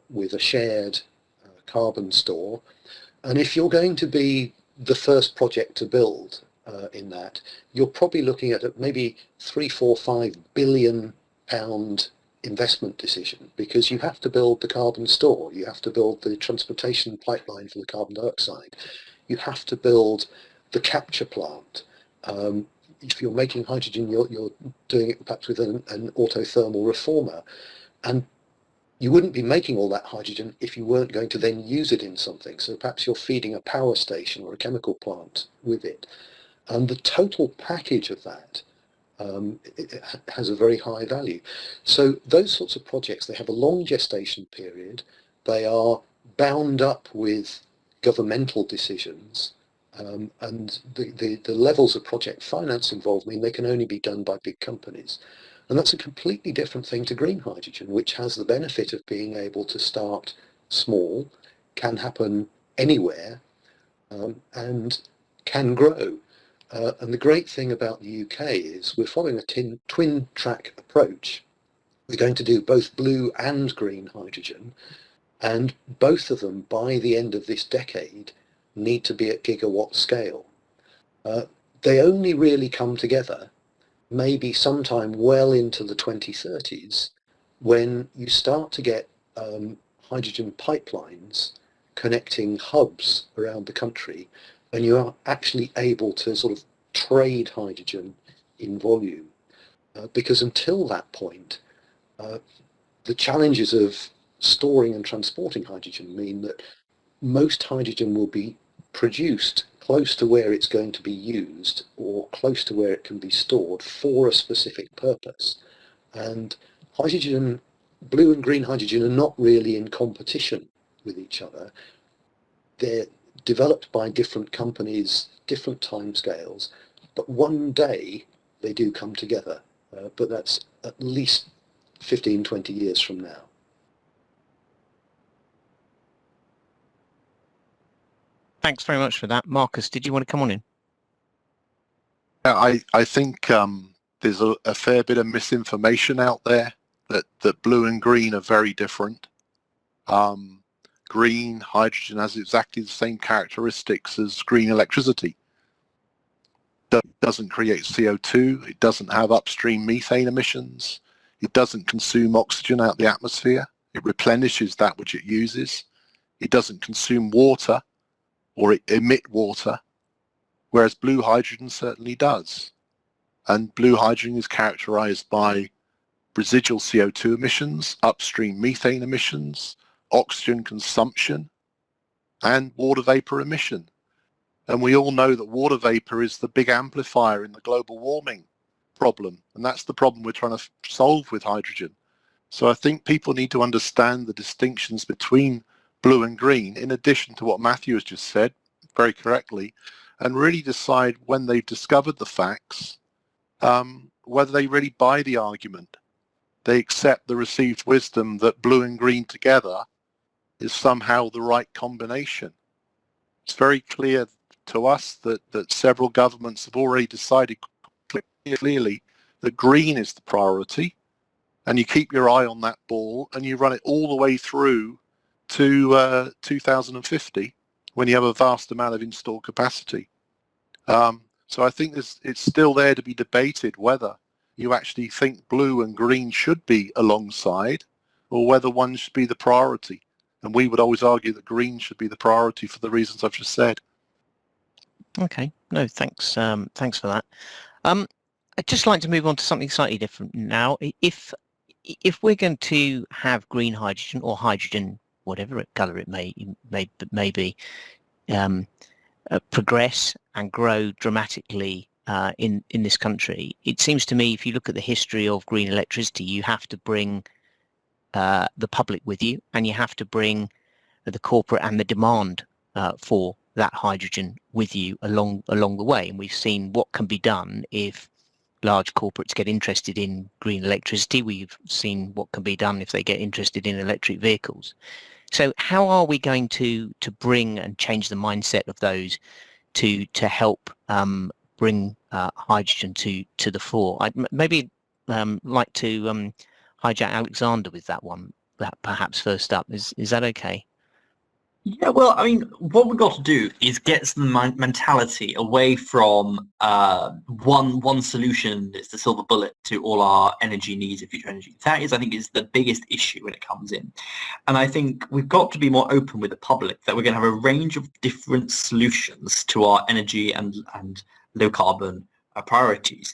with a shared carbon store. And if you're going to be the first project to build in that, you're probably looking at maybe £3, £4, £5 billion investment decision, because you have to build the carbon store, you have to build the transportation pipeline for the carbon dioxide, you have to build the capture plant. If you're making hydrogen, you're doing it perhaps with an autothermal reformer, and you wouldn't be making all that hydrogen if you weren't going to then use it in something. So perhaps you're feeding a power station or a chemical plant with it. And the total package of that it has a very high value. So those sorts of projects, they have a long gestation period, they are bound up with governmental decisions, and the levels of project finance involved mean they can only be done by big companies. And that's a completely different thing to green hydrogen, which has the benefit of being able to start small, can happen anywhere, and can grow. And the great thing about the UK is we're following a twin track approach. We're going to do both blue and green hydrogen, and both of them by the end of this decade need to be at gigawatt scale. They only really come together maybe sometime well into the 2030s when you start to get hydrogen pipelines connecting hubs around the country, and you are actually able to sort of trade hydrogen in volume. Because until that point, the challenges of storing and transporting hydrogen mean that most hydrogen will be produced close to where it's going to be used or close to where it can be stored for a specific purpose. And hydrogen, blue and green hydrogen, are not really in competition with each other. They're developed by different companies, different timescales, but one day they do come together. But that's at least 15, 20 years from now. Thanks very much for that. Marcus, did you want to come on in? I think there's a fair bit of misinformation out there that blue and green are very different. Green hydrogen has exactly the same characteristics as green electricity. It doesn't create CO2, it doesn't have upstream methane emissions, it doesn't consume oxygen out of the atmosphere, it replenishes that which it uses, it doesn't consume water or emit water, whereas blue hydrogen certainly does. And blue hydrogen is characterized by residual CO2 emissions, upstream methane emissions, oxygen consumption, and water vapor emission. And we all know that water vapor is the big amplifier in the global warming problem, and that's the problem we're trying to solve with hydrogen. So I think people need to understand the distinctions between blue and green, in addition to what Matthew has just said very correctly, and really decide when they've discovered the facts, whether they really buy the argument. they accept the received wisdom that blue and green together is somehow the right combination. It's very clear to us that several governments have already decided clearly that green is the priority, and you keep your eye on that ball and you run it all the way through to 2050 when you have a vast amount of installed capacity. So I think it's still there to be debated whether you actually think blue and green should be alongside or whether one should be the priority. And we would always argue that green should be the priority for the reasons I've just said. Okay, no, thanks for that. I'd just like to move on to something slightly different now. If we're going to have green hydrogen or hydrogen, whatever colour it may be, progress and grow dramatically in this country, it seems to me, if you look at the history of green electricity, you have to bring the public with you, and you have to bring the corporate and the demand for that hydrogen with you along the way. And we've seen what can be done if large corporates get interested in green electricity. We've seen what can be done if they get interested in electric vehicles. So how are we going to bring and change the mindset of those to help bring hydrogen to the fore? I'd maybe like to hijack Alexander with that one, that perhaps first up. Is that okay? Yeah, well, I mean, what we've got to do is get some mentality away from one solution that's the silver bullet to all our energy needs and future energy. That is, I think, is the biggest issue when it comes in. And I think we've got to be more open with the public that we're going to have a range of different solutions to our energy and low carbon priorities.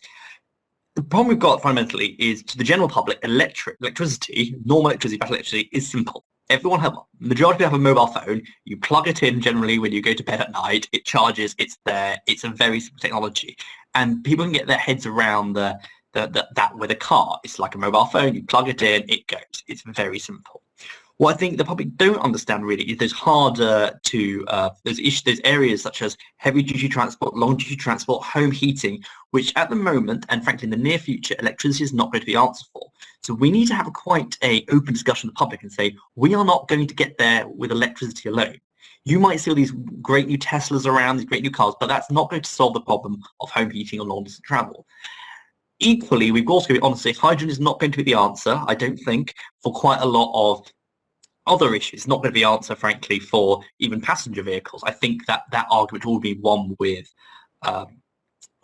The problem we've got fundamentally is, to the general public, electricity, normal electricity, battery electricity is simple. Everyone majority have a mobile phone. You plug it in generally when you go to bed at night. It charges. It's there. It's a very simple technology, and people can get their heads around that with a car. It's like a mobile phone. You plug it in, it goes. It's very simple. What I think the public don't understand really is those harder to those areas such as heavy duty transport, long duty transport, home heating, which at the moment and frankly in the near future, electricity is not going to be answered for. So we need to have quite an open discussion with the public and say, we are not going to get there with electricity alone. You might see all these great new Teslas around, these great new cars, but that's not going to solve the problem of home heating or long distance travel. Equally, we've also got to be honest, hydrogen is not going to be the answer, I don't think, for quite a lot of other issues. It's not going to be the answer, frankly, for even passenger vehicles. I think that argument will be one with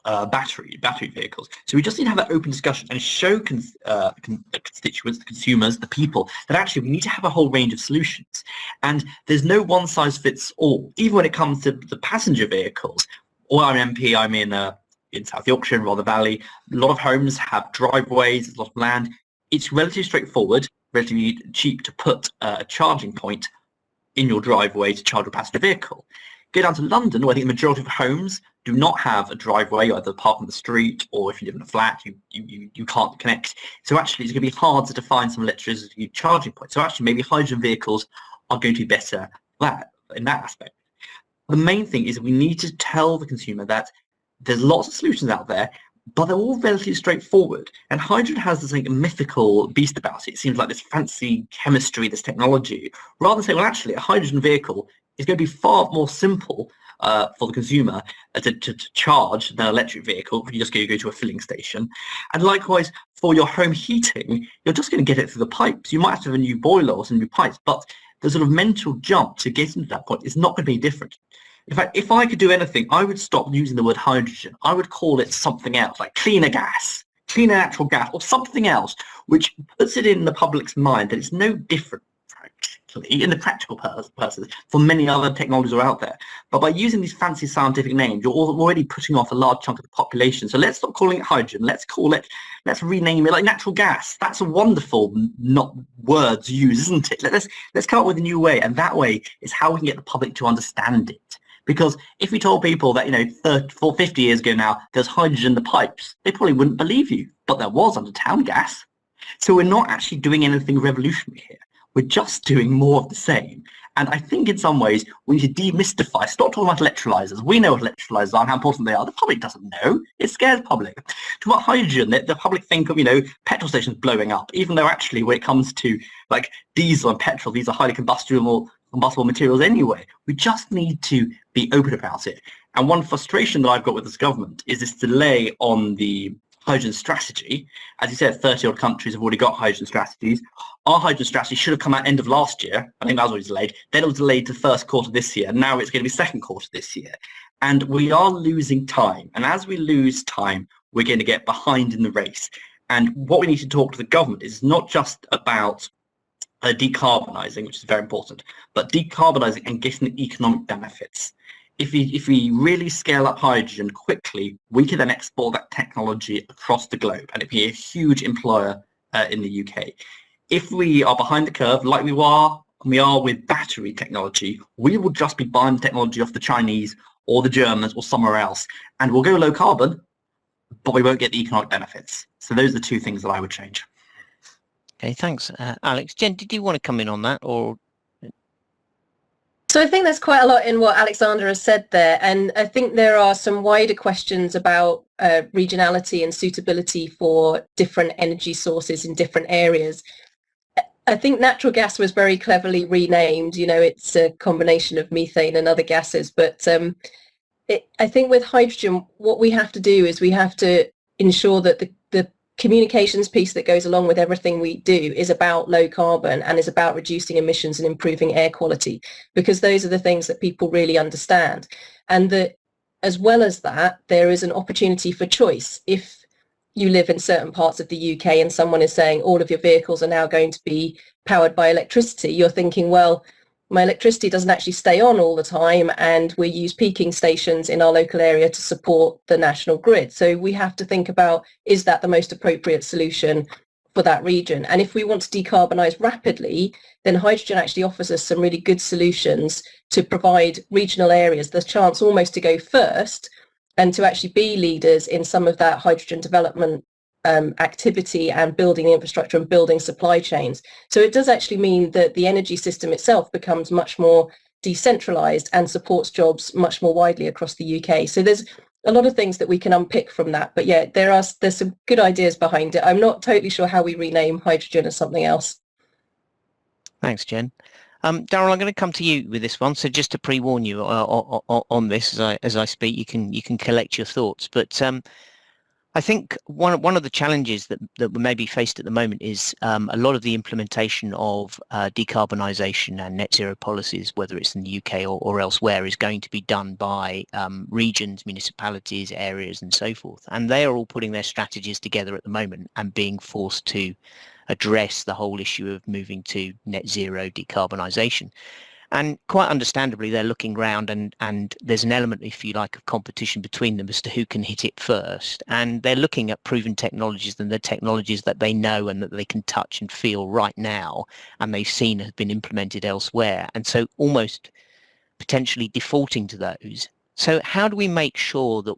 battery vehicles. So we just need to have that open discussion and show the constituents, the consumers, the people, that actually we need to have a whole range of solutions. And there's no one size fits all. Even when it comes to the passenger vehicles, or I'm an MP, I'm in South Yorkshire, in Rother Valley. A lot of homes have driveways, there's a lot of land. It's relatively straightforward, relatively cheap to put a charging point in your driveway to charge your passenger vehicle. Go down to London, where I think the majority of homes do not have a driveway, either park on the street, or if you live in a flat, you can't connect. So actually, it's going to be harder to find some electricity charging points. So actually, maybe hydrogen vehicles are going to be better in that aspect. The main thing is we need to tell the consumer that there's lots of solutions out there, but they're all relatively straightforward. And hydrogen has this mythical beast about it. It seems like this fancy chemistry, this technology, rather than say, well, actually, a hydrogen vehicle is going to be far more simple for the consumer to charge than an electric vehicle if you just go to a filling station. And likewise, for your home heating, you're just going to get it through the pipes. You might have to have a new boiler or some new pipes, but the sort of mental jump to get into that point is not going to be different. In fact, if I could do anything, I would stop using the word hydrogen. I would call it something else, like cleaner gas, cleaner natural gas, or something else, which puts it in the public's mind that it's no different, practically, in the practical purposes, for many other technologies are out there. But by using these fancy scientific names, you're already putting off a large chunk of the population. So let's stop calling it hydrogen. Let's rename it like natural gas. That's a wonderful not words used, isn't it? Let's come up with a new way, and that way is how we can get the public to understand it. Because if we told people that, 50 years ago now, there's hydrogen in the pipes, they probably wouldn't believe you. But there was under town gas. So we're not actually doing anything revolutionary here. We're just doing more of the same. And I think in some ways we need to demystify, stop talking about electrolyzers. We know what electrolyzers are and how important they are. The public doesn't know. It scares the public. Talk about hydrogen, the public think of, petrol stations blowing up, even though actually when it comes to like diesel and petrol, these are highly combustible materials anyway. We just need to be open about it. And one frustration that I've got with this government is this delay on the hydrogen strategy. As you said, 30 odd countries have already got hydrogen strategies. Our hydrogen strategy should have come out end of last year. I think that was already delayed. Then it was delayed to first quarter this year. Now it's going to be second quarter this year. And we are losing time. And as we lose time, we're going to get behind in the race. And what we need to talk to the government is not just about decarbonising, which is very important, but decarbonising and getting the economic benefits. If we really scale up hydrogen quickly, we can then export that technology across the globe, and it'd be a huge employer in the UK. If we are behind the curve, like we are with battery technology, we will just be buying technology off the Chinese or the Germans or somewhere else, and we'll go low carbon, but we won't get the economic benefits. So those are the two things that I would change. Okay, thanks, Alex. Jen, did you want to come in on that, or? So I think there's quite a lot in what Alexander has said there, and I think there are some wider questions about regionality and suitability for different energy sources in different areas. I think natural gas was very cleverly renamed. It's a combination of methane and other gases, but I think with hydrogen, what we have to do is we have to ensure that the communications piece that goes along with everything we do is about low carbon and is about reducing emissions and improving air quality, because those are the things that people really understand. And that as well as that, there is an opportunity for choice. If you live in certain parts of the UK and someone is saying all of your vehicles are now going to be powered by electricity, you're thinking, well, my electricity doesn't actually stay on all the time, and we use peaking stations in our local area to support the national grid. So we have to think about, is that the most appropriate solution for that region? And if we want to decarbonise rapidly, then hydrogen actually offers us some really good solutions to provide regional areas the chance almost to go first and to actually be leaders in some of that hydrogen development activity and building infrastructure and building supply chains. So it does actually mean that the energy system itself becomes much more decentralized and supports jobs much more widely across the UK. So there's a lot of things that we can unpick from that. But yeah, there's some good ideas behind it. I'm not totally sure how we rename hydrogen as something else. Thanks, Jen. Darryl, I'm going to come to you with this one. So just to pre-warn you on this as I speak, you can collect your thoughts. But I think one of the challenges that may be faced at the moment is a lot of the implementation of decarbonisation and net zero policies, whether it's in the UK or elsewhere, is going to be done by regions, municipalities, areas and so forth. And they are all putting their strategies together at the moment and being forced to address the whole issue of moving to net zero decarbonisation. And quite understandably, they're looking around and there's an element, if you like, of competition between them as to who can hit it first. And they're looking at proven technologies and the technologies that they know and that they can touch and feel right now and they've seen have been implemented elsewhere. And so almost potentially defaulting to those. So how do we make sure that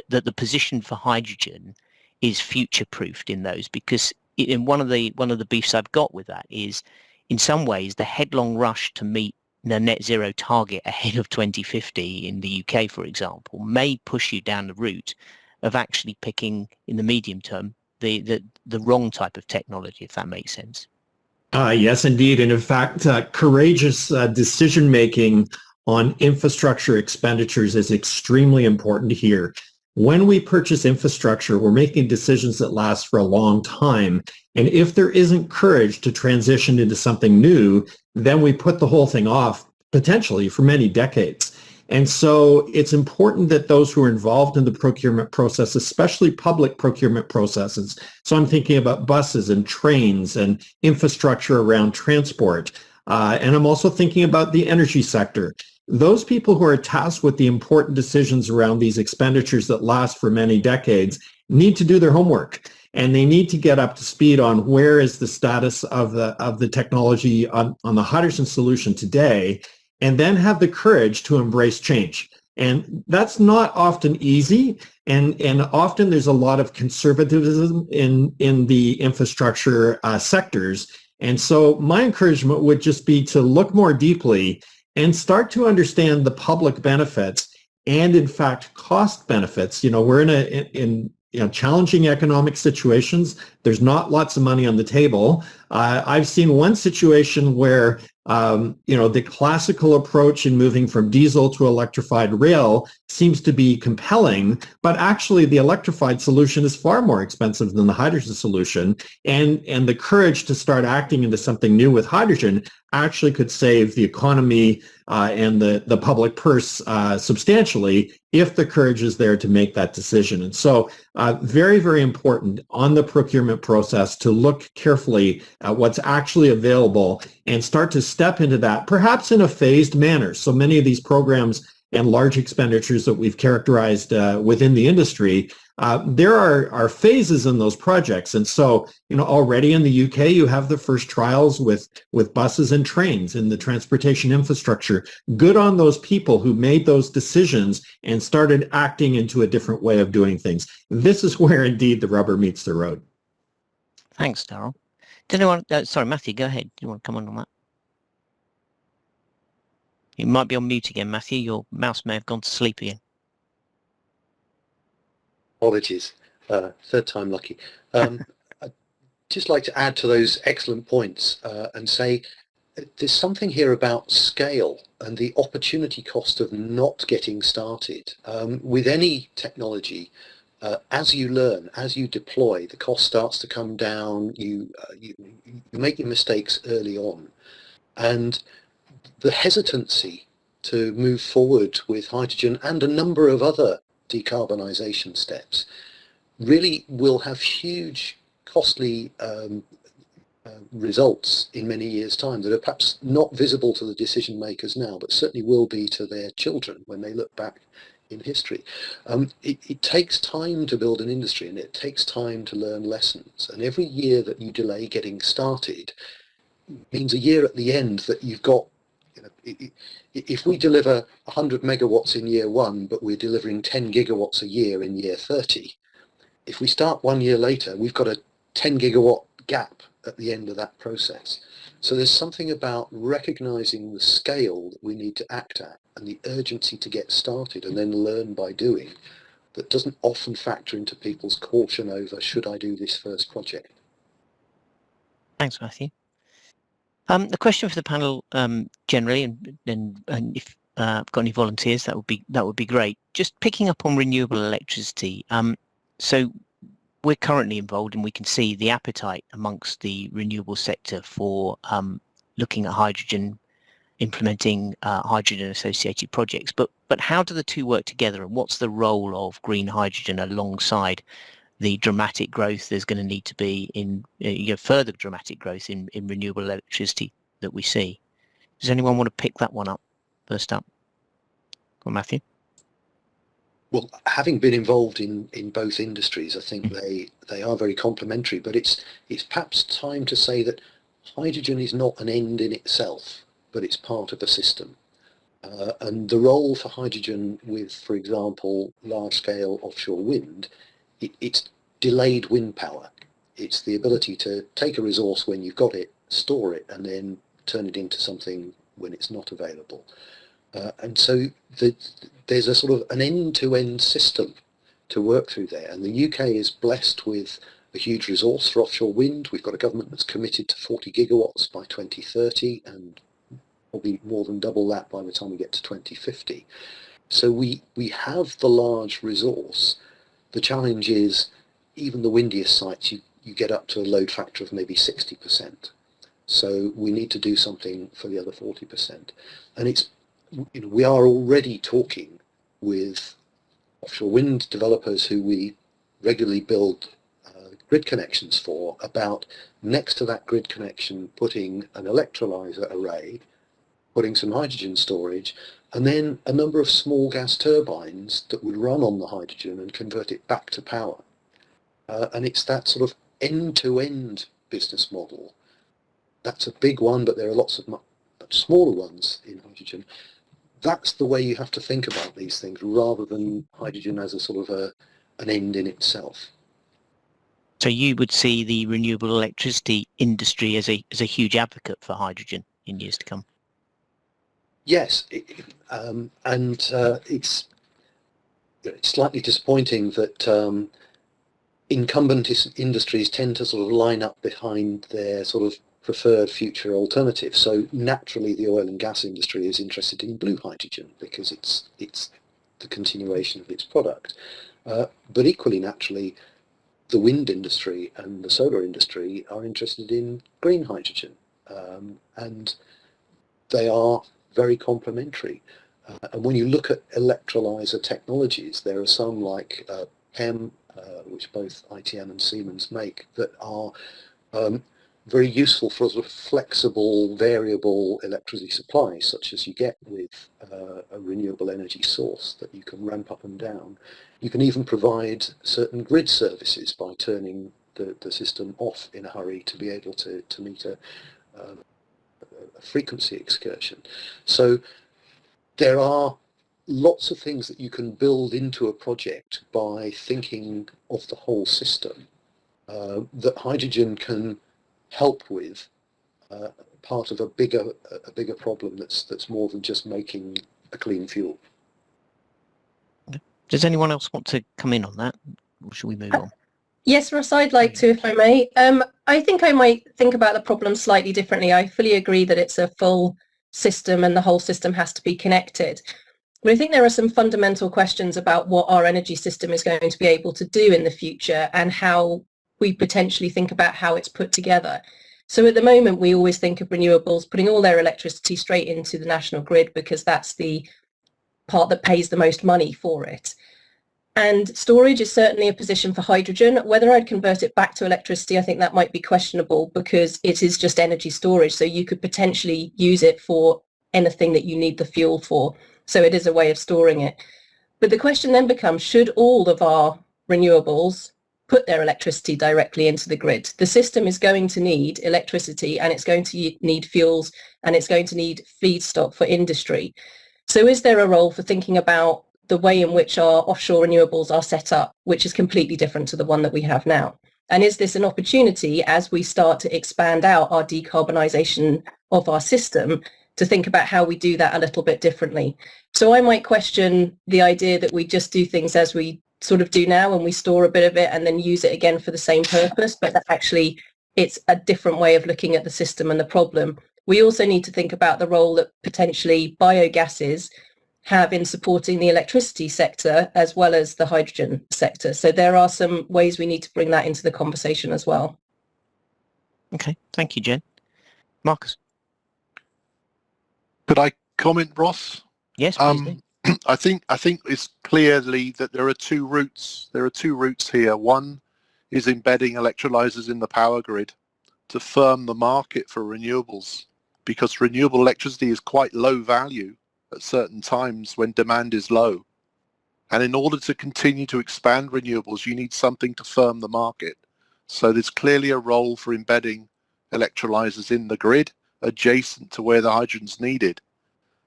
that the position for hydrogen is future-proofed in those? Because in one of the beefs I've got with that is, in some ways, the headlong rush to meet the net zero target ahead of 2050 in the UK, for example, may push you down the route of actually picking, in the medium term, the wrong type of technology, if that makes sense. Yes, indeed. And in fact, courageous decision-making on infrastructure expenditures is extremely important here. When we purchase infrastructure, we're making decisions that last for a long time. And if there isn't courage to transition into something new, then we put the whole thing off potentially for many decades. And so it's important that those who are involved in the procurement process, especially public procurement processes, so I'm thinking about buses and trains and infrastructure around transport, and I'm also thinking about the energy sector. Those people who are tasked with the important decisions around these expenditures that last for many decades need to do their homework, and they need to get up to speed on where is the status of the technology on the hydrogen solution today, and then have the courage to embrace change. And that's not often easy, and often there's a lot of conservatism in the infrastructure sectors. And so my encouragement would just be to look more deeply and start to understand the public benefits and, in fact, cost benefits. We're in challenging economic situations. There's not lots of money on the table. I've seen one situation where the classical approach in moving from diesel to electrified rail seems to be compelling, but actually the electrified solution is far more expensive than the hydrogen solution. And the courage to start acting into something new with hydrogen actually could save the economy and the public purse substantially if the courage is there to make that decision. And so very, very important on the procurement process to look carefully at what's actually available and start to step into that, perhaps in a phased manner. So many of these programs and large expenditures that we've characterized within the industry, there are phases in those projects. And so, already in the UK, you have the first trials with buses and trains in the transportation infrastructure. Good on those people who made those decisions and started acting into a different way of doing things. This is where indeed the rubber meets the road. Thanks, Darryl. Did anyone, sorry, Matthew, go ahead. Do you want to come on that? You might be on mute again, Matthew. Your mouse may have gone to sleep again. Apologies, third time lucky. I'd just like to add to those excellent points and say there's something here about scale and the opportunity cost of not getting started. With any technology, as you learn, as you deploy, the cost starts to come down, you make your mistakes early on. And the hesitancy to move forward with hydrogen and a number of other decarbonisation steps really will have huge costly results in many years' time that are perhaps not visible to the decision makers now, but certainly will be to their children when they look back in history. It takes time to build an industry, and it takes time to learn lessons, and every year that you delay getting started means a year at the end that you've got, if we deliver 100 megawatts in year 1, but we're delivering 10 gigawatts a year in year 30, if we start 1 year later, we've got a 10 gigawatt gap at the end of that process. So there's something about recognizing the scale that we need to act at and the urgency to get started and then learn by doing that doesn't often factor into people's caution over, should I do this first project? Thanks, Matthew. The question for the panel generally, and if I've got any volunteers, that would be great. Just picking up on renewable electricity. So we're currently involved, and we can see the appetite amongst the renewable sector for looking at hydrogen, implementing hydrogen associated projects. But how do the two work together, and what's the role of green hydrogen alongside the dramatic growth there's going to need to be in further dramatic growth in renewable electricity that we see? Does anyone want to pick that one up first up? Or Matthew? Well, having been involved in both industries, I think they are very complementary, but it's perhaps time to say that hydrogen is not an end in itself, but it's part of a system. And the role for hydrogen with, for example, large-scale offshore wind, it's delayed wind power. It's the ability to take a resource when you've got it, store it, and then turn it into something when it's not available. And so there's a sort of an end-to-end system to work through there. And the UK is blessed with a huge resource for offshore wind. We've got a government that's committed to 40 gigawatts by 2030 and probably more than double that by the time we get to 2050. So we have the large resource. The challenge is, even the windiest sites, you get up to a load factor of maybe 60%. So we need to do something for the other 40%. And we are already talking with offshore wind developers who we regularly build grid connections for about, next to that grid connection, putting an electrolyzer array, putting some hydrogen storage, and then a number of small gas turbines that would run on the hydrogen and convert it back to power. And it's that sort of end-to-end business model. That's a big one, but there are lots of much smaller ones in hydrogen. That's the way you have to think about these things, rather than hydrogen as a sort of an end in itself. So you would see the renewable electricity industry as a huge advocate for hydrogen in years to come? Yes, it's slightly disappointing that incumbent industries tend to sort of line up behind their sort of preferred future alternatives. So naturally, the oil and gas industry is interested in blue hydrogen because it's the continuation of its product. But equally naturally, the wind industry and the solar industry are interested in green hydrogen, and they are very complementary. And when you look at electrolyzer technologies, there are some like PEM, which both ITM and Siemens make, that are very useful for sort of flexible, variable electricity supply, such as you get with a renewable energy source that you can ramp up and down. You can even provide certain grid services by turning the system off in a hurry to be able to meet a frequency excursion. So there are lots of things that you can build into a project by thinking of the whole system that hydrogen can help with, part of a bigger problem that's more than just making a clean fuel. Does anyone else want to come in on that, or should we move on? Yes, Ross, I'd like to, if I may. I think I might think about the problem slightly differently. I fully agree that it's a full system and the whole system has to be connected. But I think there are some fundamental questions about what our energy system is going to be able to do in the future and how we potentially think about how it's put together. So at the moment, we always think of renewables putting all their electricity straight into the national grid because that's the part that pays the most money for it. And storage is certainly a position for hydrogen. Whether I'd convert it back to electricity, I think that might be questionable because it is just energy storage. So you could potentially use it for anything that you need the fuel for. So it is a way of storing it. But the question then becomes, should all of our renewables put their electricity directly into the grid? The system is going to need electricity and it's going to need fuels and it's going to need feedstock for industry. So is there a role for thinking about the way in which our offshore renewables are set up, which is completely different to the one that we have now? And is this an opportunity as we start to expand out our decarbonisation of our system to think about how we do that a little bit differently? So I might question the idea that we just do things as we sort of do now and we store a bit of it and then use it again for the same purpose, but that actually it's a different way of looking at the system and the problem. We also need to think about the role that potentially biogases have in supporting the electricity sector as well as the hydrogen sector. So there are some ways we need to bring that into the conversation as well. Okay, thank you, Jen. Marcus? Could I comment, Ross? Yes, please do. I think it's clearly that there are two routes. There are two routes here. One is embedding electrolyzers in the power grid to firm the market for renewables, because renewable electricity is quite low value at certain times when demand is low. And in order to continue to expand renewables, you need something to firm the market. So there's clearly a role for embedding electrolyzers in the grid adjacent to where the hydrogen's needed.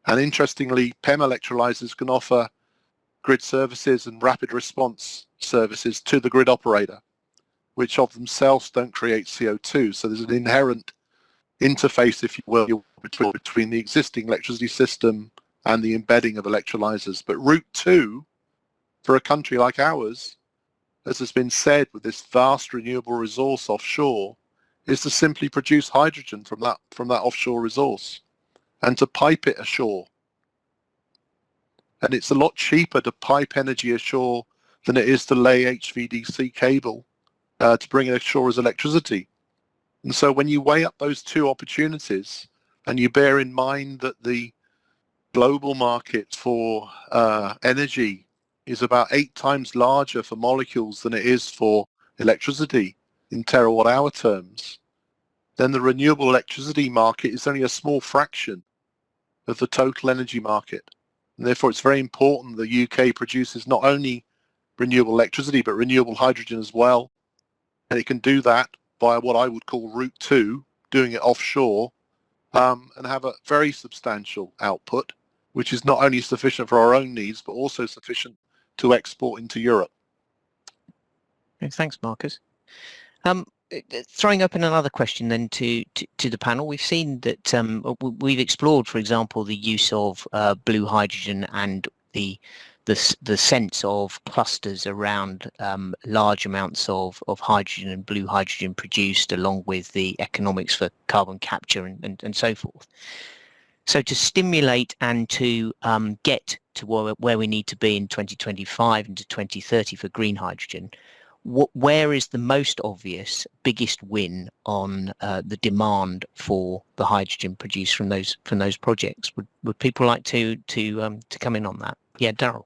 And interestingly, PEM electrolyzers can offer grid services and rapid response services to the grid operator, which of themselves don't create CO2. So there's an inherent interface, if you will, between the existing electricity system and the embedding of electrolyzers. But route two, for a country like ours, as has been said, with this vast renewable resource offshore, is to simply produce hydrogen from that offshore resource and to pipe it ashore. And it's a lot cheaper to pipe energy ashore than it is to lay HVDC cable to bring it ashore as electricity. And so when you weigh up those two opportunities and you bear in mind that the global market for energy is about 8 times larger for molecules than it is for electricity in terawatt hour terms, then the renewable electricity market is only a small fraction of the total energy market. And therefore it's very important the UK produces not only renewable electricity but renewable hydrogen as well. And it can do that via what I would call route 2, doing it offshore, and have a very substantial output, which is not only sufficient for our own needs but also sufficient to export into Europe. Okay, thanks, Marcus. Throwing open another question then to the panel, we've seen that we've explored, for example, the use of blue hydrogen and the sense of clusters around large amounts of hydrogen and blue hydrogen produced, along with the economics for carbon capture and so forth. So to stimulate and to get to where we need to be in 2025 and to 2030 for green hydrogen, where is the most obvious, biggest win on the demand for the hydrogen produced from those projects? Would people like to come in on that? Yeah, Daryl.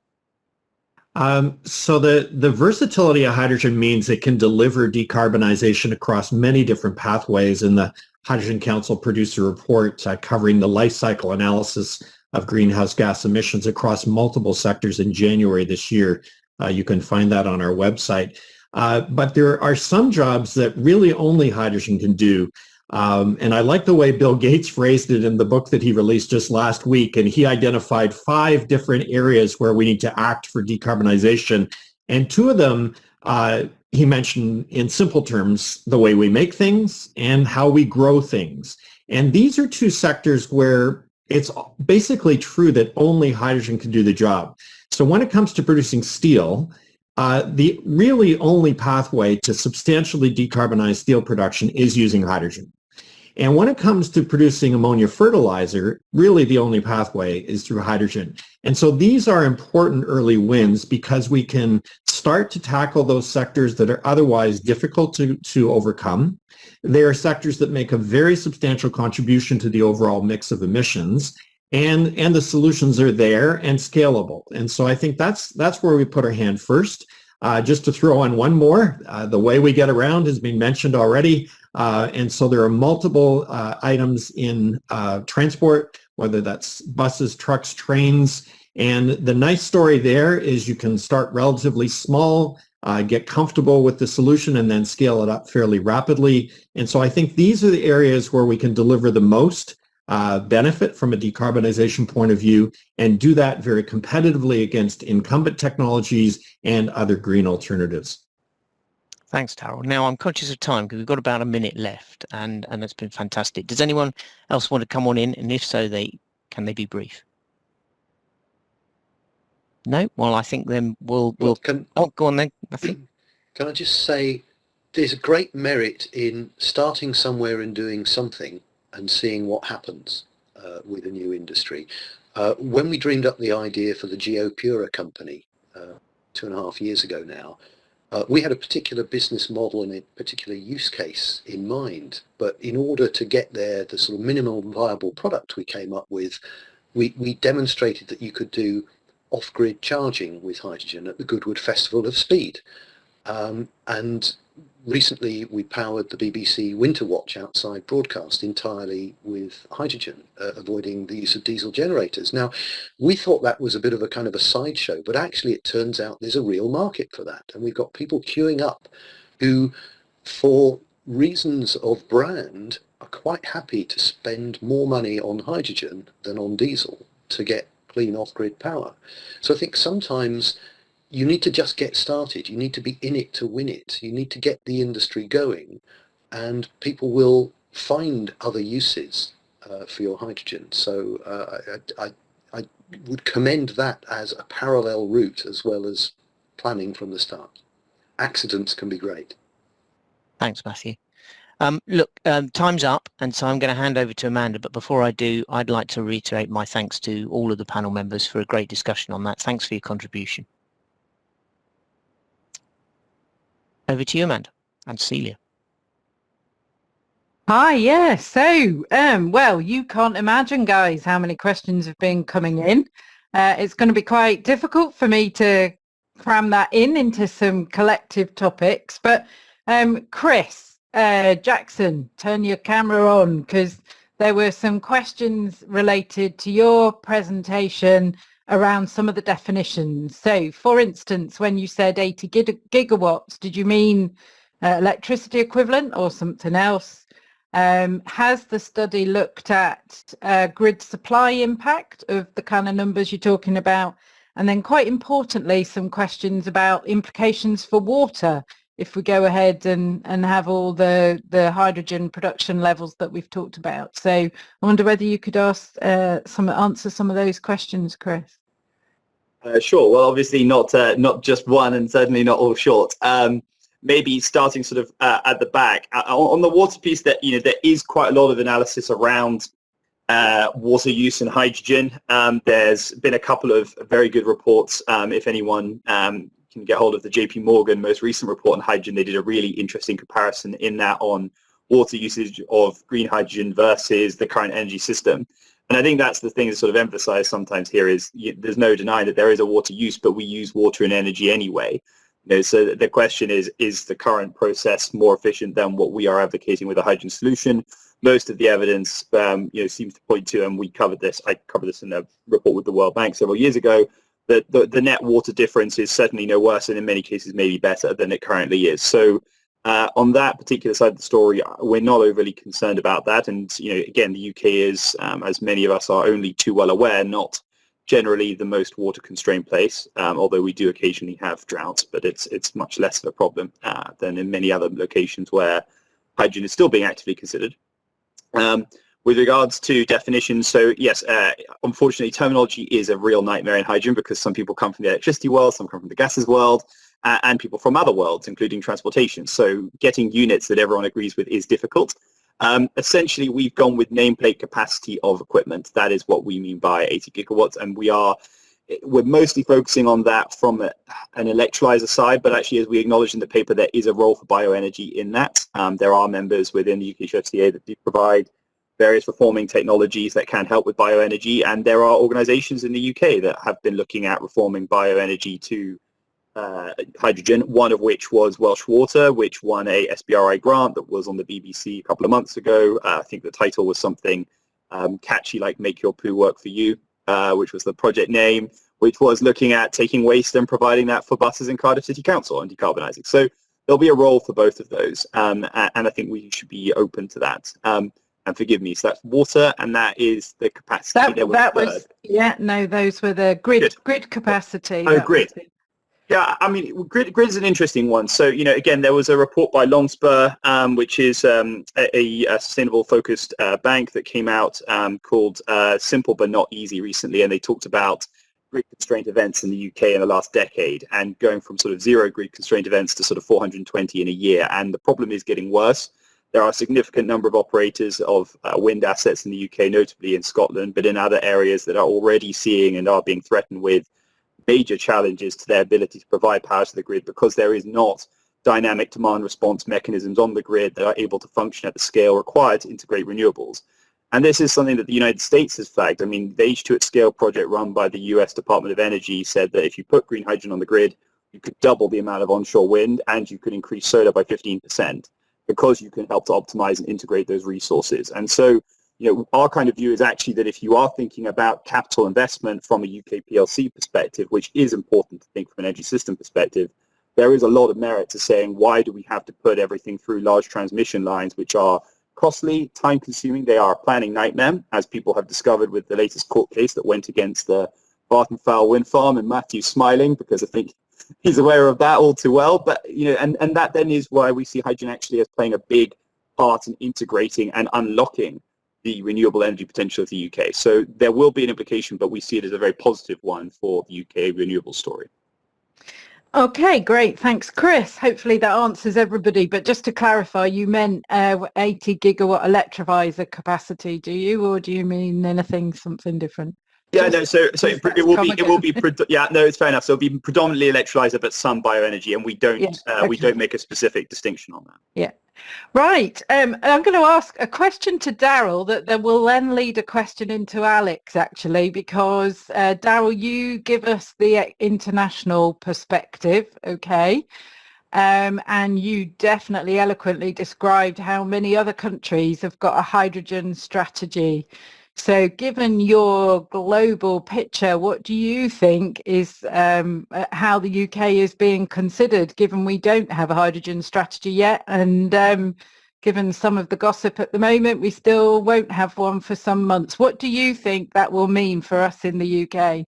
So the versatility of hydrogen means it can deliver decarbonization across many different pathways. And the Hydrogen Council produced a report covering the life cycle analysis of greenhouse gas emissions across multiple sectors in January this year. You can find that on our website. But there are some jobs that really only hydrogen can do. And I like the way Bill Gates phrased it in the book that he released just last week. And he identified 5 different areas where we need to act for decarbonization. And 2 of them, he mentioned in simple terms, the way we make things and how we grow things. And these are 2 sectors where it's basically true that only hydrogen can do the job. So when it comes to producing steel, the really only pathway to substantially decarbonize steel production is using hydrogen. And when it comes to producing ammonia fertilizer, really the only pathway is through hydrogen. And so these are important early wins because we can start to tackle those sectors that are otherwise difficult to overcome. They are sectors that make a very substantial contribution to the overall mix of emissions. And the solutions are there and scalable. And so I think that's where we put our hand first. Just to throw on one more, the way we get around has been mentioned already. And so there are multiple items in transport, whether that's buses, trucks, trains. And the nice story there is you can start relatively small, get comfortable with the solution, and then scale it up fairly rapidly. And so I think these are the areas where we can deliver the most benefit from a decarbonization point of view, and do that very competitively against incumbent technologies and other green alternatives. Thanks, Daryl. Now, I'm conscious of time because we've got about a minute left, and it's been fantastic. Does anyone else want to come on in? And if so, can they be brief? No? Well, I think then we'll go on then. I think. Can I just say there's a great merit in starting somewhere and doing something and seeing what happens with a new industry. When we dreamed up the idea for the GeoPura company 2.5 years ago now, we had a particular business model and a particular use case in mind. But in order to get there, the sort of minimum viable product we came up with, we demonstrated that you could do off-grid charging with hydrogen at the Goodwood Festival of Speed. And recently we powered the BBC Winter Watch outside broadcast entirely with hydrogen, avoiding the use of diesel generators. Now, we thought that was a bit of a kind of a sideshow, but actually it turns out there's a real market for that. And we've got people queuing up who, for reasons of brand, are quite happy to spend more money on hydrogen than on diesel to get clean off-grid power. So I think sometimes you need to just get started. You need to be in it to win it. You need to get the industry going, and people will find other uses for your hydrogen. So I would commend that as a parallel route as well as planning from the start. Accidents can be great. Thanks, Matthew. Look, time's up, and so I'm going to hand over to Amanda. But before I do, I'd like to reiterate my thanks to all of the panel members for a great discussion on that. Thanks for your contribution. Over to you, Amanda, and Celia. Hi, yeah. So, well, you can't imagine, guys, how many questions have been coming in. It's going to be quite difficult for me to cram that into some collective topics. But Chris Jackson, turn your camera on, because there were some questions related to your presentation around some of the definitions. So, for instance, when you said 80 gigawatts, did you mean electricity equivalent or something else? Has the study looked at grid supply impact of the kind of numbers you're talking about? And then quite importantly, some questions about implications for water if we go ahead and have all the hydrogen production levels that we've talked about. So I wonder whether you could answer some of those questions, Chris. Sure. Well, obviously not just one, and certainly not all short. Maybe starting sort of at the back on the water piece, that there is quite a lot of analysis around water use and hydrogen. There's been a couple of very good reports. If anyone can get hold of the JP Morgan most recent report on hydrogen, they did a really interesting comparison in that on water usage of green hydrogen versus the current energy system. And I think that's the thing to sort of emphasize sometimes here is there's no denying that there is a water use, but we use water and energy anyway. So the question is the current process more efficient than what we are advocating with a hydrogen solution? Most of the evidence seems to point to, and I covered this in a report with the World Bank several years ago, that the net water difference is certainly no worse, and in many cases maybe better than it currently is. So on that particular side of the story, we're not overly concerned about that. And again, the UK is, as many of us are only too well aware, not generally the most water constrained place, although we do occasionally have droughts, but it's much less of a problem than in many other locations where hydrogen is still being actively considered. With regards to definitions, so yes, unfortunately terminology is a real nightmare in hydrogen because some people come from the electricity world, some come from the gases world, and people from other worlds, including transportation. So getting units that everyone agrees with is difficult. Essentially, we've gone with nameplate capacity of equipment. That is what we mean by 80 gigawatts, and we're mostly focusing on that from an electrolyzer side, but actually, as we acknowledge in the paper, there is a role for bioenergy in that. There are members within the UK FCA that do provide various reforming technologies that can help with bioenergy, and there are organizations in the UK that have been looking at reforming bioenergy to hydrogen, one of which was Welsh Water, which won a SBRI grant that was on the BBC a couple of months ago. I think the title was something catchy like Make Your Poo Work For You, which was the project name, which was looking at taking waste and providing that for buses in Cardiff City Council and decarbonising. So there'll be a role for both of those, and I think we should be open to that. And forgive me, so that's water, and that is the capacity. Those were the grid capacity. Oh, grid. Yeah, I mean, grid is an interesting one. So, again, there was a report by Longspur, which is a sustainable focused bank that came out called Simple But Not Easy recently, and they talked about grid constraint events in the UK in the last decade and going from sort of 0 grid constraint events to sort of 420 in a year. And the problem is getting worse. There are a significant number of operators of wind assets in the UK, notably in Scotland, but in other areas that are already seeing and are being threatened with major challenges to their ability to provide power to the grid because there is not dynamic demand response mechanisms on the grid that are able to function at the scale required to integrate renewables. And this is something that the United States has flagged. I mean, the H2 at Scale project run by the US Department of Energy said that if you put green hydrogen on the grid, you could double the amount of onshore wind and you could increase solar by 15% because you can help to optimize and integrate those resources. And so our kind of view is actually that if you are thinking about capital investment from a UK PLC perspective, which is important to think from an energy system perspective, there is a lot of merit to saying, why do we have to put everything through large transmission lines, which are costly, time-consuming? They are a planning nightmare, as people have discovered with the latest court case that went against the Vattenfall wind farm, and Matthew's smiling because I think he's aware of that all too well. But, and that then is why we see hydrogen actually as playing a big part in integrating and unlocking the renewable energy potential of the UK. So there will be an implication, but we see it as a very positive one for the UK renewable story. Okay, great. Thanks, Chris. Hopefully that answers everybody. But just to clarify, you meant 80 gigawatt electrolyzer capacity, do you? Or do you mean something different? Yeah, no, so it will be, yeah, no, it's fair enough. So it'll be predominantly electrolyzer, but some bioenergy, and we don't make a specific distinction on that. Yeah. Right. I'm going to ask a question to Daryl that will then lead a question into Alex, actually, because Daryl, you give us the international perspective, okay? And you definitely eloquently described how many other countries have got a hydrogen strategy. So given your global picture, what do you think is how the UK is being considered, given we don't have a hydrogen strategy yet? And given some of the gossip at the moment, we still won't have one for some months. What do you think that will mean for us in the UK?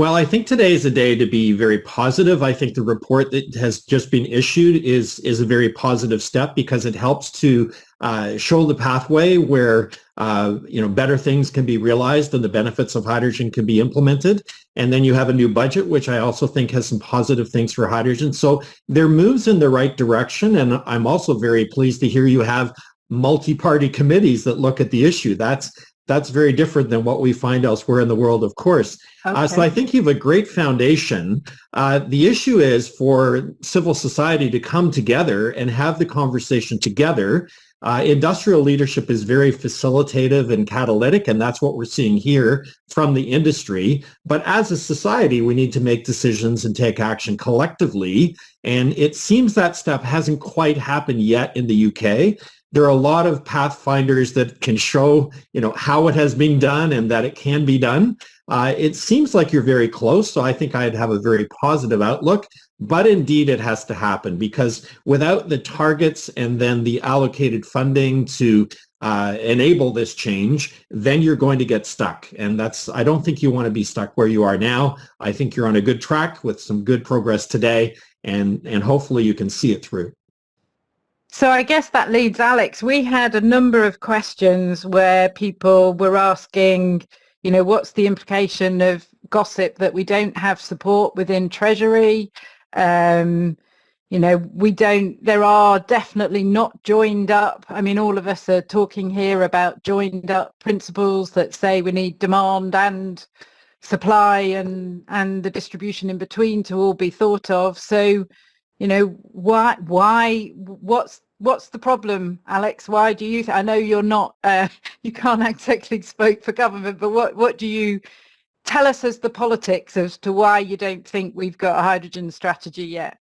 Well, I think today is a day to be very positive. I think the report that has just been issued is a very positive step because it helps to show the pathway where better things can be realized and the benefits of hydrogen can be implemented. And then you have a new budget, which I also think has some positive things for hydrogen. So there moves in the right direction. And I'm also very pleased to hear you have multi-party committees that look at the issue. That's very different than what we find elsewhere in the world, of course. Okay. So I think you have a great foundation. The issue is for civil society to come together and have the conversation together. Industrial leadership is very facilitative and catalytic, and that's what we're seeing here from the industry. But as a society, we need to make decisions and take action collectively. And it seems that step hasn't quite happened yet in the UK. There are a lot of pathfinders that can show, how it has been done and that it can be done. It seems like you're very close, so I think I'd have a very positive outlook. But indeed, it has to happen because without the targets and then the allocated funding to enable this change, then you're going to get stuck. And I don't think you want to be stuck where you are now. I think you're on a good track with some good progress today, and hopefully you can see it through. So I guess that leads, Alex, we had a number of questions where people were asking, what's the implication of gossip that we don't have support within Treasury? There are definitely not joined up. I mean, all of us are talking here about joined up principles that say we need demand and supply and the distribution in between to all be thought of. So, what's the problem, Alex? Why do you I know you're not you can't exactly speak for government, but what do you tell us as the politics as to why you don't think we've got a hydrogen strategy yet?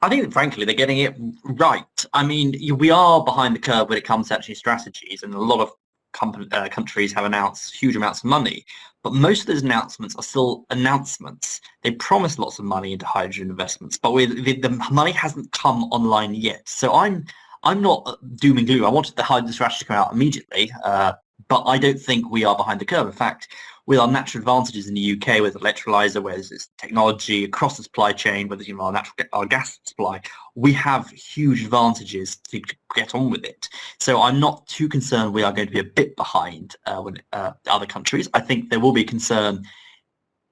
I think, frankly, they're getting it right. I mean, we are behind the curve when it comes to actually strategies, and a lot of countries have announced huge amounts of money, but most of those announcements are still announcements. They promise lots of money into hydrogen investments, but the money hasn't come online yet. So I'm not doom and gloom. I wanted the hydrogen strategy to come out immediately, but I don't think we are behind the curve. In fact, with our natural advantages in the UK, with electrolyzer, where there's technology across the supply chain, whether it's our gas supply, we have huge advantages to get on with it. So I'm not too concerned we are going to be a bit behind other countries. I think there will be concern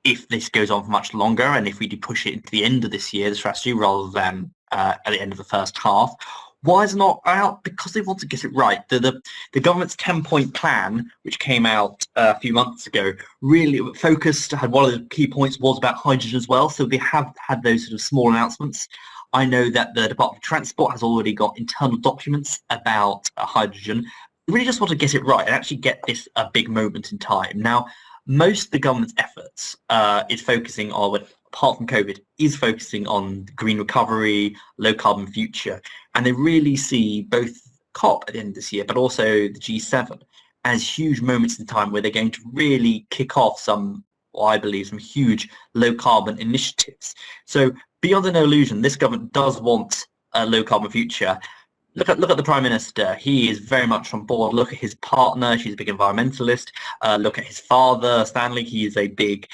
if this goes on for much longer and if we do push it into the end of this year, the strategy, rather than at the end of the first half. Why is it not out? Because they want to get it right. The government's 10-point plan, which came out a few months ago, really focused, had one of the key points was about hydrogen as well. So they have had those sort of small announcements. I know that the Department of Transport has already got internal documents about hydrogen. They really just want to get it right and actually get this a big moment in time. Now, most of the government's efforts is focusing on, apart from COVID, is focusing on green recovery, low carbon future. And they really see both COP at the end of this year, but also the G7 as huge moments in time where they're going to really kick off some huge low carbon initiatives. So beyond an illusion, this government does want a low carbon future. Look at the Prime Minister. He is very much on board. Look at his partner. She's a big environmentalist. Look at his father, Stanley. He is a big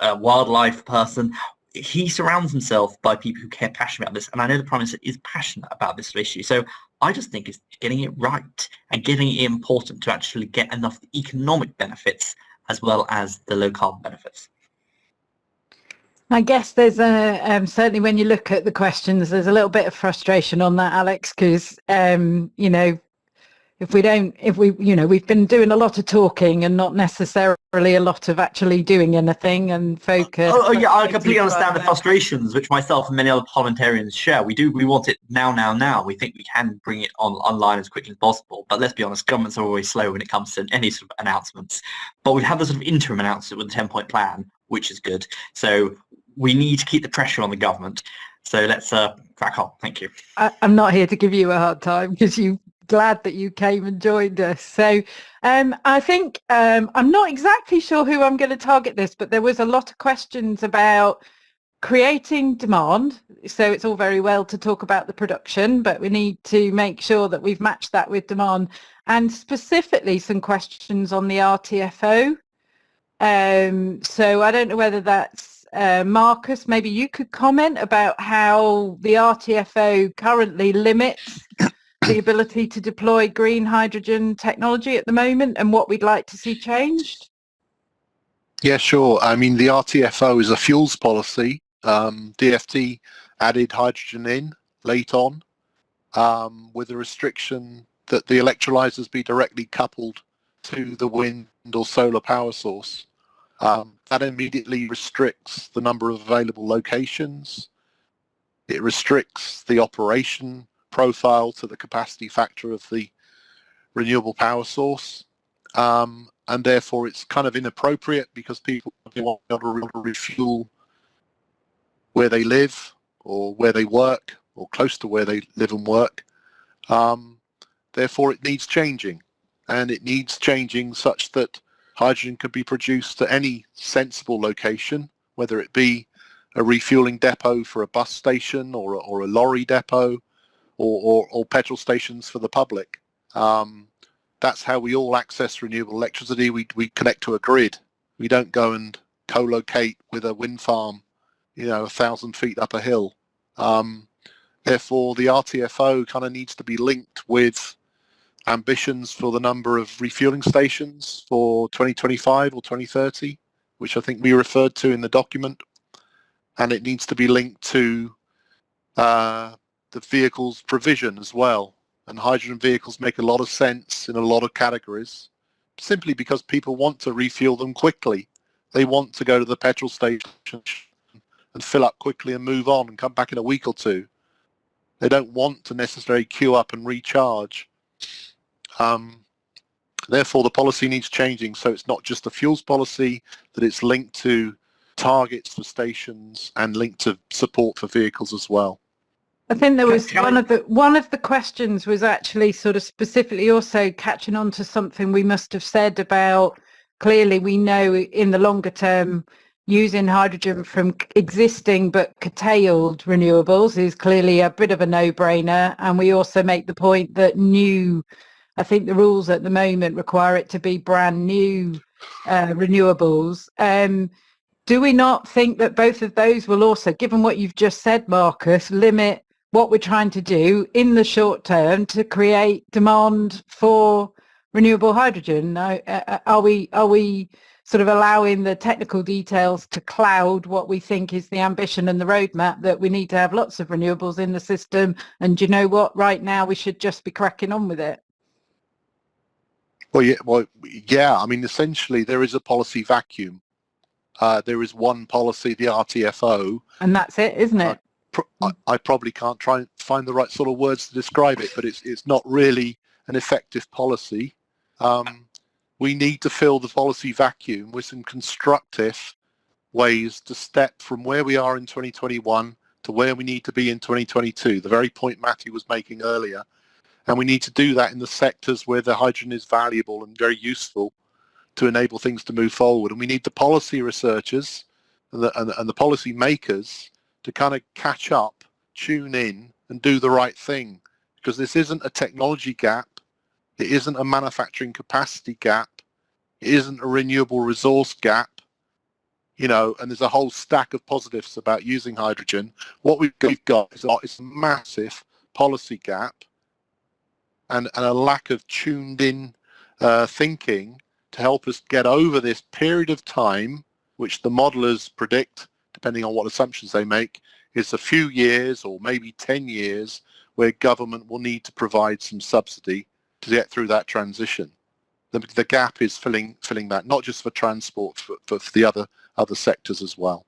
wildlife person. He surrounds himself by people who care passionately about this, and I know the Prime Minister is passionate about this issue. So I just think it's getting it right and getting it important to actually get enough economic benefits as well as the low carbon benefits. I guess there's certainly when you look at the questions, there's a little bit of frustration on that, Alex, because we've been doing a lot of talking and not necessarily a lot of actually doing anything and focus. Oh yeah, I completely understand the frustrations, which myself and many other parliamentarians share. We want it now. We think we can bring it online as quickly as possible. But let's be honest, governments are always slow when it comes to any sort of announcements. But we've had the sort of interim announcement with the 10-point plan, which is good. So we need to keep the pressure on the government. So let's crack on. Thank you. I'm not here to give you a hard time because you glad that you came and joined us. So I think I'm not exactly sure who I'm going to target this, but there was a lot of questions about creating demand. So it's all very well to talk about the production, but we need to make sure that we've matched that with demand, and specifically some questions on the Rtfo. So I don't know whether that's Marcus, maybe you could comment about how the Rtfo currently limits the ability to deploy green hydrogen technology at the moment and what we'd like to see changed. Yeah, sure. I mean, the Rtfo is a fuels policy. DFT added hydrogen in late on with a restriction that the electrolyzers be directly coupled to the wind or solar power source. That immediately restricts the number of available locations. It restricts the operation profile to the capacity factor of the renewable power source. And therefore it's kind of inappropriate because people want to refuel where they live or where they work or close to where they live and work. Therefore it needs changing, and it needs changing such that hydrogen can be produced at any sensible location, whether it be a refueling depot for a bus station or a lorry depot or petrol stations for the public. That's how we all access renewable electricity. We connect to a grid. We don't go and co-locate with a wind farm, 1,000 feet up a hill. Therefore, the Rtfo kind of needs to be linked with ambitions for the number of refueling stations for 2025 or 2030, which I think we referred to in the document. And it needs to be linked to the vehicles provision as well. And hydrogen vehicles make a lot of sense in a lot of categories, simply because people want to refuel them quickly. They want to go to the petrol station and fill up quickly and move on and come back in a week or two. They don't want to necessarily queue up and recharge. Therefore, the policy needs changing, so it's not just a fuels policy, that it's linked to targets for stations and linked to support for vehicles as well. I think there was one of the questions was actually sort of specifically also catching on to something we must have said about, clearly we know in the longer term using hydrogen from existing but curtailed renewables is clearly a bit of a no-brainer, and we also make the point that I think the rules at the moment require it to be brand new renewables. Do we not think that both of those will also, given what you've just said, Marcus, limit what we're trying to do in the short term to create demand for renewable hydrogen? Are we sort of allowing the technical details to cloud what we think is the ambition and the roadmap, that we need to have lots of renewables in the system, and you know what, right now we should just be cracking on with it? Well, yeah. I mean, essentially there is a policy vacuum. There is one policy, the Rtfo. And that's it, isn't it? I probably can't try and find the right sort of words to describe it, but it's not really an effective policy. We need to fill the policy vacuum with some constructive ways to step from where we are in 2021 to where we need to be in 2022, the very point Matthew was making earlier. And we need to do that in the sectors where the hydrogen is valuable and very useful to enable things to move forward. And we need the policy researchers and the policy makers to kind of catch up, tune in, and do the right thing. Because this isn't a technology gap. It isn't a manufacturing capacity gap. It isn't a renewable resource gap. And there's a whole stack of positives about using hydrogen. What we've got is a massive policy gap and a lack of tuned in thinking to help us get over this period of time, which the modelers predict, depending on what assumptions they make, is a few years or maybe 10 years where government will need to provide some subsidy to get through that transition. The gap is filling that, not just for transport, for the other sectors as well.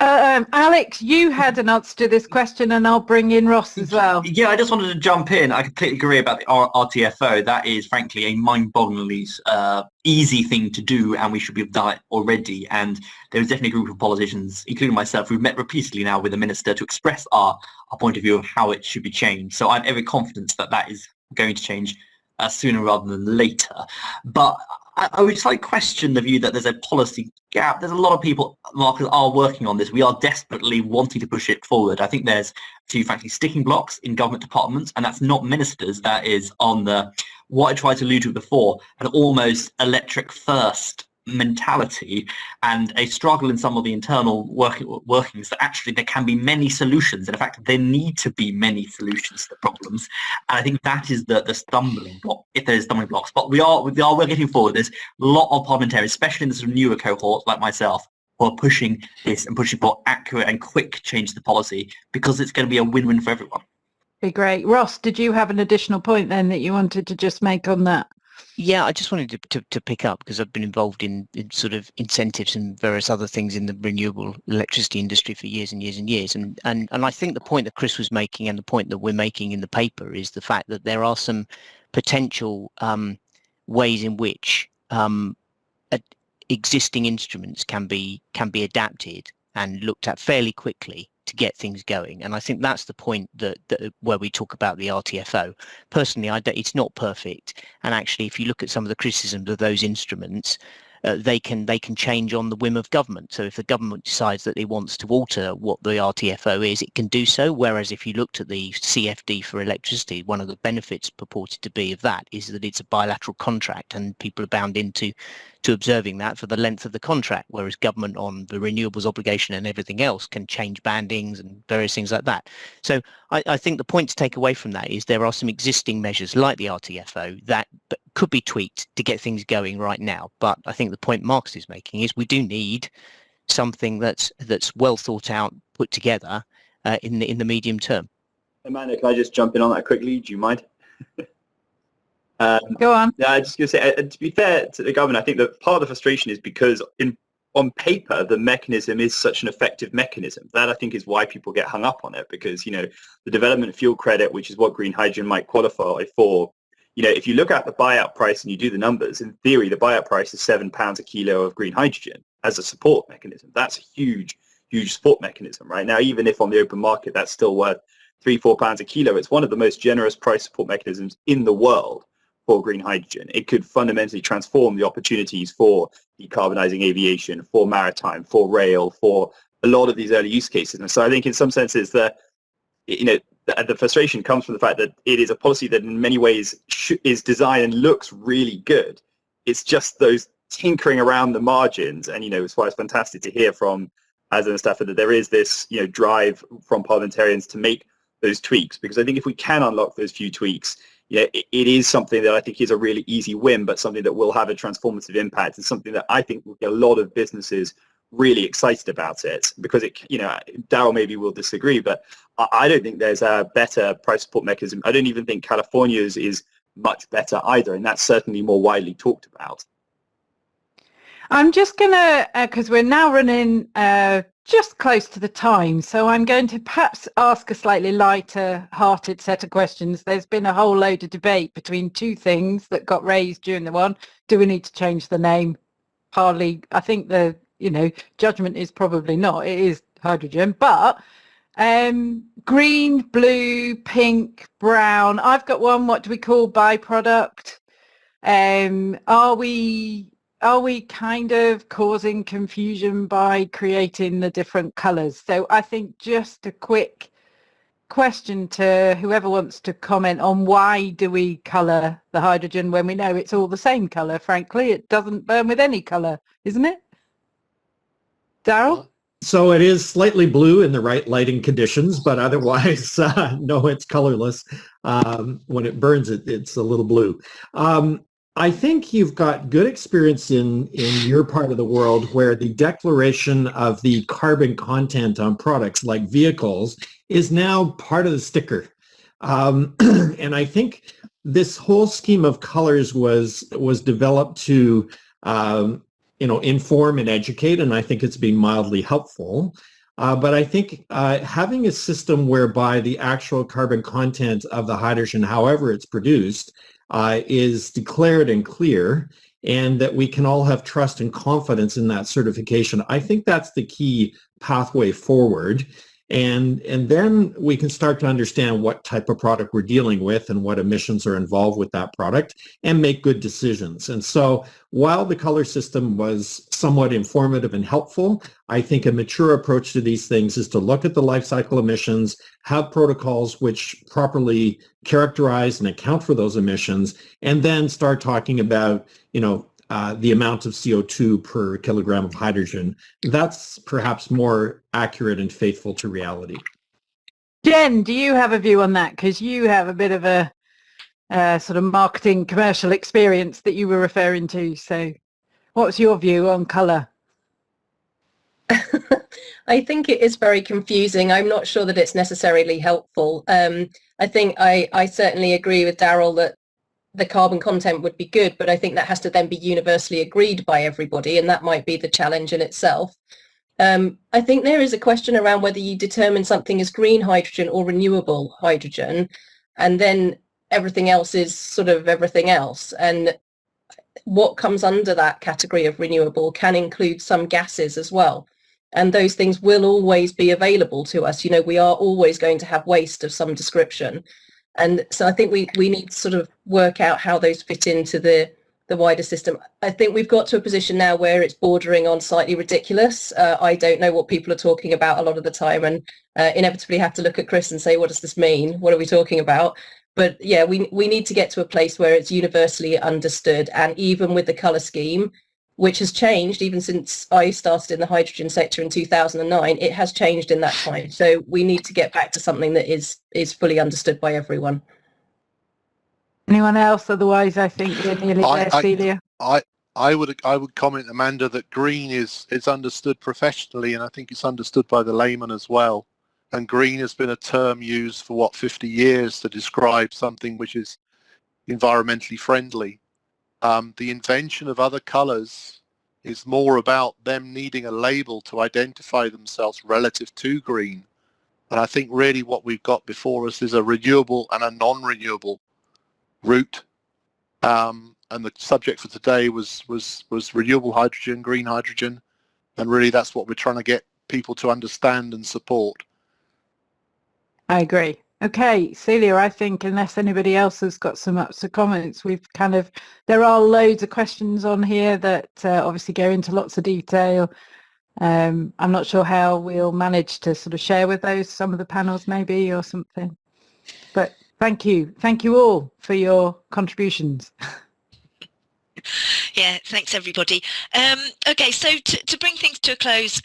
Alex, you had an answer to this question, and I'll bring in Ross as well. Yeah, I just wanted to jump in. I completely agree about the Rtfo. That is, frankly, a mind-bogglingly easy thing to do, and we should have done it already. And there is definitely a group of politicians, including myself, who've met repeatedly now with the minister to express our point of view of how it should be changed. So I have every confidence that that is going to change sooner rather than later. But I would just like to question the view that there's a policy gap. There's a lot of people, Marcus, are working on this. We are desperately wanting to push it forward. I think there's a few, frankly, sticking blocks in government departments, and that's not ministers. That is on the, what I tried to allude to before, an almost electric first mentality and a struggle in some of the internal workings that actually there can be many solutions, and in fact there need to be many solutions to the problems. And I think that is the stumbling block, if there's stumbling blocks. But we're getting forward. There's a lot of parliamentarians, especially in the sort of newer cohorts like myself, who are pushing this and pushing for accurate and quick change to the policy, because it's going to be a win-win for everyone. Be great. Ross, did you have an additional point then that you wanted to just make on that? Yeah, I just wanted to pick up, because I've been involved in sort of incentives and various other things in the renewable electricity industry for years and years and years. And I think the point that Chris was making and the point that we're making in the paper is the fact that there are some potential ways in which existing instruments can be adapted and looked at fairly quickly to get things going. And I think that's the point that where we talk about the Rtfo. Personally, it's not perfect. And actually, if you look at some of the criticisms of those instruments, they can change on the whim of government. So if the government decides that it wants to alter what the Rtfo is, it can do so. Whereas if you looked at the CFD for electricity, one of the benefits purported to be of that is that it's a bilateral contract, and people are bound into observing that for the length of the contract, whereas government on the renewables obligation and everything else can change bandings and various things like that. So I think the point to take away from that is there are some existing measures like the Rtfo that could be tweaked to get things going right now. But I think the point Marcus is making is we do need something that's well thought out, put together in the medium term. Amanda, can I just jump in on that quickly? Do you mind? Go on. Yeah, I just going to say, to be fair to the government, I think that part of the frustration is because on paper, the mechanism is such an effective mechanism. That I think is why people get hung up on it, because, the development fuel credit, which is what green hydrogen might qualify for, if you look at the buyout price and you do the numbers, in theory, the buyout price is £7 a kilo of green hydrogen as a support mechanism. That's a huge, huge support mechanism, right? Now, even if on the open market, that's still worth £3-4 a kilo, it's one of the most generous price support mechanisms in the world for green hydrogen. It could fundamentally transform the opportunities for decarbonising aviation, for maritime, for rail, for a lot of these early use cases. And so I think in some senses the frustration comes from the fact that it is a policy that in many ways is designed and looks really good. It's just those tinkering around the margins. And, it's why it's fantastic to hear from Azza and Stafford that there is this, drive from parliamentarians to make those tweaks, because I think if we can unlock those few tweaks, it is something that I think is a really easy win, but something that will have a transformative impact, and something that I think will get a lot of businesses really excited about it, because Daryl maybe will disagree, but I don't think there's a better price support mechanism. I don't even think California's is much better either, and that's certainly more widely talked about. I'm just going to, because we're now running just close to the time, so I'm going to perhaps ask a slightly lighter-hearted set of questions. There's been a whole load of debate between two things that got raised during the one. Do we need to change the name? Hardly. I think the judgment is probably not. It is hydrogen, but green, blue, pink, brown. I've got one. What do we call byproduct? Are we kind of causing confusion by creating the different colours? So I think just a quick question to whoever wants to comment on why do we colour the hydrogen when we know it's all the same colour? Frankly, it doesn't burn with any colour, isn't it? Daryl? So it is slightly blue in the right lighting conditions, but otherwise, no, it's colorless. When it burns, it's a little blue. I think you've got good experience in your part of the world where the declaration of the carbon content on products like vehicles is now part of the sticker. And I think this whole scheme of colors was developed to inform and educate, and I think it's been mildly helpful. But I think having a system whereby the actual carbon content of the hydrogen, however it's produced, is declared and clear, and that we can all have trust and confidence in that certification. I think that's the key pathway forward. And then we can start to understand what type of product we're dealing with and what emissions are involved with that product and make good decisions. And so while the color system was somewhat informative and helpful, I think a mature approach to these things is to look at the life cycle emissions, have protocols which properly characterize and account for those emissions, and then start talking about, the amount of CO2 per kilogram of hydrogen. That's perhaps more accurate and faithful to reality. Jen, do you have a view on that? Because you have a bit of a sort of marketing commercial experience that you were referring to. So what's your view on colour? I think it is very confusing. I'm not sure that it's necessarily helpful. I think I certainly agree with Daryl that the carbon content would be good, but I think that has to then be universally agreed by everybody, and that might be the challenge in itself. I think there is a question around whether you determine something as green hydrogen or renewable hydrogen, and then everything else is sort of everything else. And what comes under that category of renewable can include some gases as well. And those things will always be available to us. You know, we are always going to have waste of some description. And so I think we need to sort of work out how those fit into the wider system. I think we've got to a position now where it's bordering on slightly ridiculous. I don't know what people are talking about a lot of the time, and inevitably have to look at Chris and say, what does this mean? What are we talking about? But yeah, we need to get to a place where it's universally understood. And even with the colour scheme, which has changed even since I started in the hydrogen sector in 2009, it has changed in that time. So we need to get back to something that is fully understood by everyone. Anyone else? Otherwise, I think we're nearly there, Celia. I would comment, Amanda, that green is understood professionally, and I think it's understood by the layman as well. And green has been a term used for 50 years to describe something which is environmentally friendly. The invention of other colours is more about them needing a label to identify themselves relative to green. And I think really what we've got before us is a renewable and a non-renewable route. And the subject for today was renewable hydrogen, green hydrogen. And really that's what we're trying to get people to understand and support. I agree. Okay, Celia, I think unless anybody else has got some comments, we've there are loads of questions on here that obviously go into lots of detail. I'm not sure how we'll manage to sort of share with some of the panels maybe or something. But thank you all for your contributions. Yeah, thanks everybody. Okay, so to bring things to a close,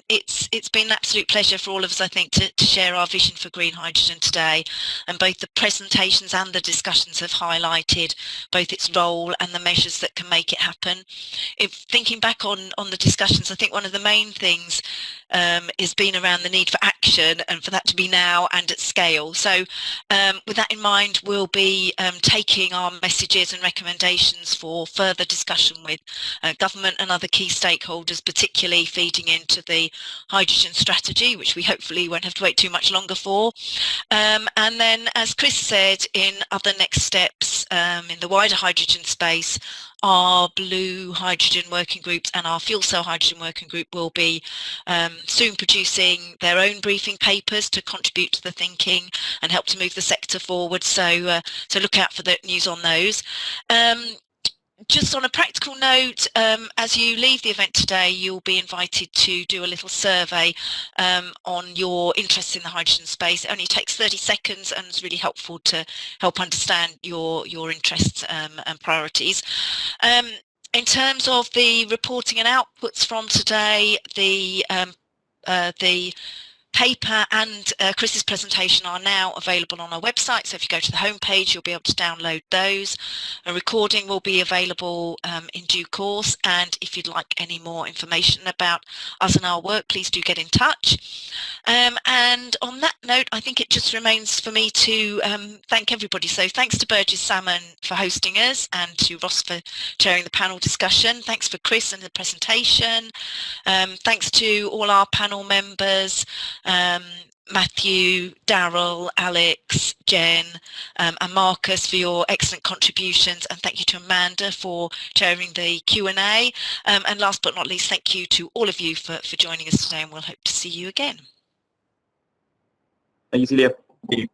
it's been an absolute pleasure for all of us, I think, to share our vision for green hydrogen today. And both the presentations and the discussions have highlighted both its role and the measures that can make it happen. Thinking back on the discussions, I think one of the main things is being around the need for action and for that to be now and at scale. So with that in mind, we'll be taking our messages and recommendations for further discussion with government and other key stakeholders, particularly feeding into the hydrogen strategy, which we hopefully won't have to wait too much longer for. And then, as Chris said, in other next steps in the wider hydrogen space, our blue hydrogen working groups and our fuel cell hydrogen working group will be soon producing their own briefing papers to contribute to the thinking and help to move the sector forward. So look out for the news on those. Just on a practical note, as you leave the event today, you'll be invited to do a little survey on your interest in the hydrogen space. It only takes 30 seconds and it's really helpful to help understand your interests and priorities. In terms of the reporting and outputs from today, the paper and Chris's presentation are now available on our website, so if you go to the homepage you'll be able to download those. A recording will be available in due course, and if you'd like any more information about us and our work, please do get in touch. And on that note, I think it just remains for me to thank everybody. So thanks to Burgess Salmon for hosting us and to Ross for chairing the panel discussion. Thanks for Chris and the presentation. Thanks to all our panel members, Matthew, Daryl, Alex, Jen and Marcus for your excellent contributions, and thank you to Amanda for chairing the Q&A, and last but not least, thank you to all of you for joining us today, and we'll hope to see you again. Thank you, Celia. Thank you.